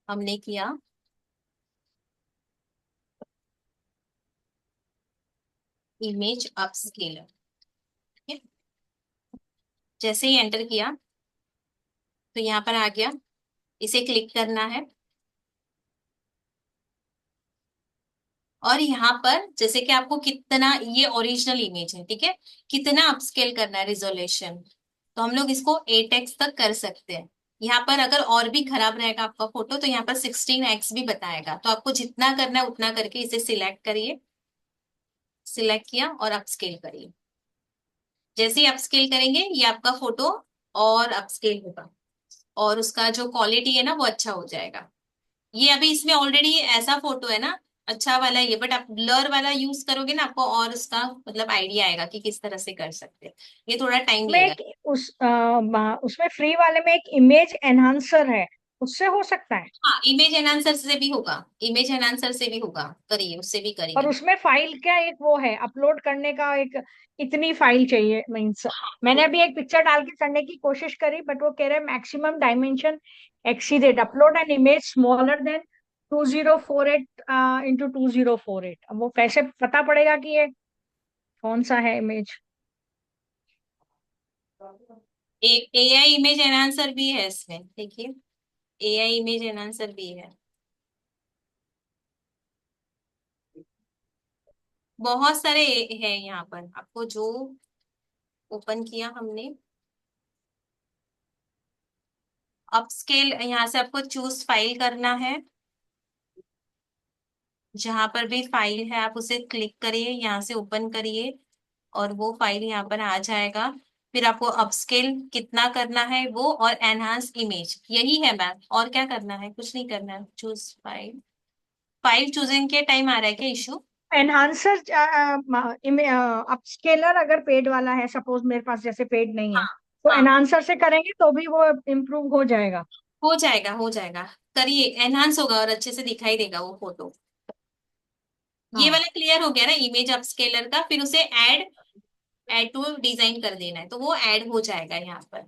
हमने किया इमेज अपस्केलर, ठीक है। जैसे ही एंटर किया तो यहाँ पर आ गया, इसे क्लिक करना है, और यहाँ पर जैसे कि आपको कितना, ये ओरिजिनल इमेज है, ठीक है, कितना अपस्केल करना है रिजोल्यूशन, तो हम लोग इसको 8x तक कर सकते हैं। यहाँ पर अगर और भी खराब रहेगा आपका फोटो तो यहाँ पर 16x भी बताएगा, तो आपको जितना करना है उतना करके इसे सिलेक्ट करिए, सिलेक्ट किया और अपस्केल करिए। जैसे ही अपस्केल करेंगे ये आपका फोटो और अपस्केल होगा, और उसका जो क्वालिटी है ना वो अच्छा हो जाएगा। ये अभी इसमें ऑलरेडी ऐसा फोटो है ना, अच्छा वाला ये, बट आप ब्लर वाला यूज करोगे ना, आपको और उसका मतलब आइडिया आएगा कि किस तरह से कर सकते हैं। ये थोड़ा टाइम में लेगा। एक उसमें फ्री वाले में एक इमेज एनहांसर है, उससे हो सकता है? हाँ, इमेज एनहांसर से भी होगा, इमेज एनहांसर से भी होगा, करिए, उससे भी और करिए। उसमें फाइल क्या एक वो है अपलोड करने का, एक इतनी फाइल चाहिए मीन्स। मैंने अभी एक पिक्चर डाल के करने की कोशिश करी, बट वो कह रहे maximum dimension exceeded, upload an image smaller than 2048 into 2048। अब वो कैसे पता पड़ेगा कि ये कौन सा है इमेज? एक एआई इमेज एनहांसर भी है इसमें, देखिए, एआई इमेज एनहांसर भी है। बहुत सारे है यहाँ पर, आपको जो ओपन किया हमने। अपस्केल, यहाँ से आपको चूज फाइल करना है। जहां पर भी फाइल है आप उसे क्लिक करिए, यहाँ से ओपन करिए, और वो फाइल यहाँ पर आ जाएगा। फिर आपको अपस्केल कितना करना है वो, और एनहांस इमेज, यही है मैम, और क्या करना है? कुछ नहीं करना है। चूज फाइल, फाइल चूजिंग के टाइम आ रहा है क्या इशू? एनहांसर अपस्केलर अगर पेड वाला है, सपोज मेरे पास जैसे पेड नहीं है, हाँ। तो हाँ, एनहांसर से करेंगे तो भी वो इम्प्रूव हो जाएगा? हो जाएगा, हो जाएगा। करिए, एनहांस होगा और अच्छे से दिखाई देगा वो फोटो। ये हाँ। वाला क्लियर हो गया ना, इमेज अपस्केलर का। फिर उसे ऐड, ऐड टू डिजाइन कर देना है, तो वो ऐड हो जाएगा यहाँ पर।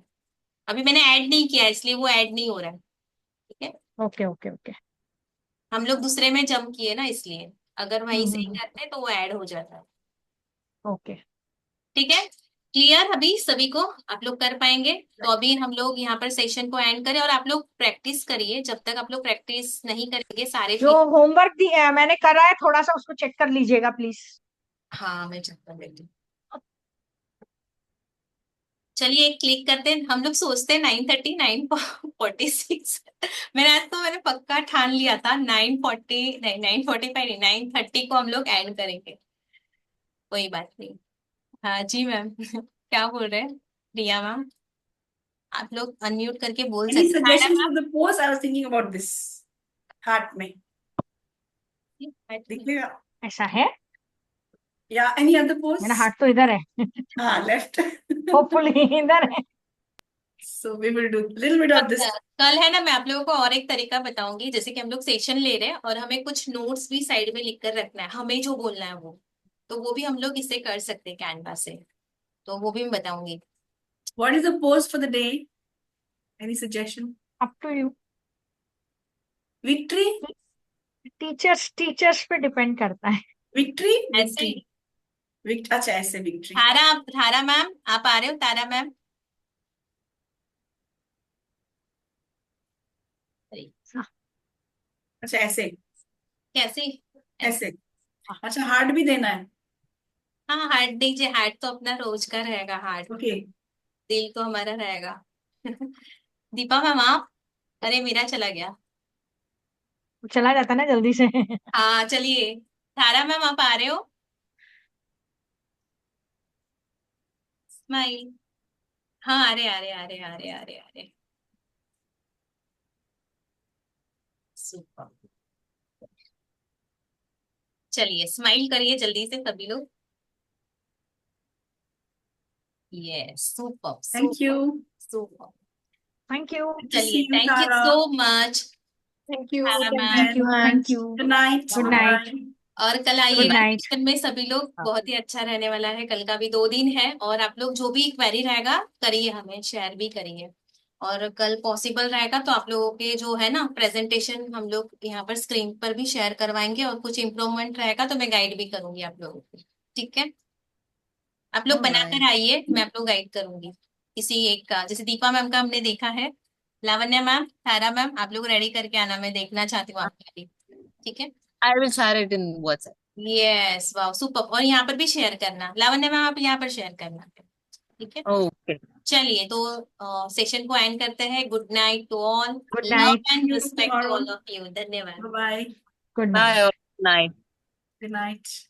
अभी मैंने ऐड नहीं किया है, इसलिए वो ऐड नहीं हो रहा है। ठीक है, ओके ओके ओके। हम लोग दूसरे में जंप किए ना, इसलिए अगर वहीं से ही हम्म। करते तो वो ऐड हो जाता है। ओके। ठीक है, क्लियर अभी सभी को? आप लोग कर पाएंगे? तो अभी हम लोग यहाँ पर सेशन को एंड करें, और आप लोग प्रैक्टिस करिए। जब तक आप लोग प्रैक्टिस नहीं करेंगे सारे जो फील। होमवर्क मैंने करा है थोड़ा सा उसको चेक कर लीजिएगा प्लीज। हाँ, मैं चेक कर लेती हूँ। चलिए, एक क्लिक करते हैं। हम लोग सोचते हैं 9:30, 9:46। मैंने पक्का ठान लिया था 9:40, नहीं 9:45 नहीं, 9:30 को हम लोग एंड करेंगे। कोई बात नहीं। हाँ जी मैम। क्या बोल रहे हैं रिया मैम? आप लोग अनम्यूट करके बोल Any सकते हैं। suggestions for the pose? I was thinking about this. Heart में मैडम, दिखेगा? ऐसा है? Yeah, any other मेरा pose? हाथ तो इधर है। हाँ, left. होपफुली इधर है। So we will do little bit of this. कल है ना, मैं आप लोगों को और एक तरीका बताऊंगी। जैसे कि हम लोग सेशन ले रहे हैं और हमें कुछ नोट्स भी साइड में लिख कर रखना है, हमें जो बोलना है वो, तो वो भी हम लोग इससे कर सकते हैं कैनवा से। तो वो भी मैं बताऊंगी। What is the pose for the day? Any suggestion? Up to you. Victory? Teachers पे डिपेंड करता है। Victory? ऐसे Victory. ही। अच्छा, ऐसे victory. तारा मैम, आप आ रहे हो तारा मैम? अरे, अच्छा, ऐसे कैसे? ऐसे। ऐसे। अच्छा, हार्ट भी देना है? हाँ, हार्ट दीजिए, हार्ट तो अपना रोज का रहेगा, हार्ट। ओके। दिल तो हमारा रहेगा। दीपा मैम आप, अरे मेरा चला गया। चला जाता ना जल्दी से। हाँ चलिए, तारा मैम आप आ रहे हो? स्माइल। हाँ, अरे अरे अरे अरे अरे अरे, सुपर। चलिए, स्माइल करिए जल्दी से सभी लोग। Yes, super Thank super you. Super. Thank you. Good to चलिए, see you, thank you Tara. So much thank you Tara thank ma'am. You And thank you. good night. Good night. Bye. और कल गुड आइएगा नाइट। सेशन में सभी लोग, बहुत ही अच्छा रहने वाला है। कल का भी 2 दिन है, और आप लोग जो भी क्वेरी रहेगा करिए, हमें शेयर भी करिए। और कल पॉसिबल रहेगा तो आप लोगों के जो है ना प्रेजेंटेशन, हम लोग यहाँ पर स्क्रीन पर भी शेयर करवाएंगे, और कुछ इम्प्रूवमेंट रहेगा तो मैं गाइड भी करूंगी आप लोगों को। ठीक है, आप लोग All बनाकर right. आइए, मैं आप लोग गाइड करूंगी किसी एक का। जैसे दीपा मैम का हमने देखा है, लावण्या मैम, तारा मैम, आप लोग रेडी करके आना, मैं देखना चाहती हूँ आपका भी। ठीक है। I will share it in WhatsApp. Yes, वाह, सुपर। और यहाँ पर भी शेयर करना, लावण्य मैम आप यहाँ पर शेयर करना। ठीक है, Okay. चलिए तो सेशन को एंड करते हैं। Good night to all, good love night. See and you respect to tomorrow. All of you. धन्यवाद। Bye-bye. Good night. Bye. All. Night. Good night.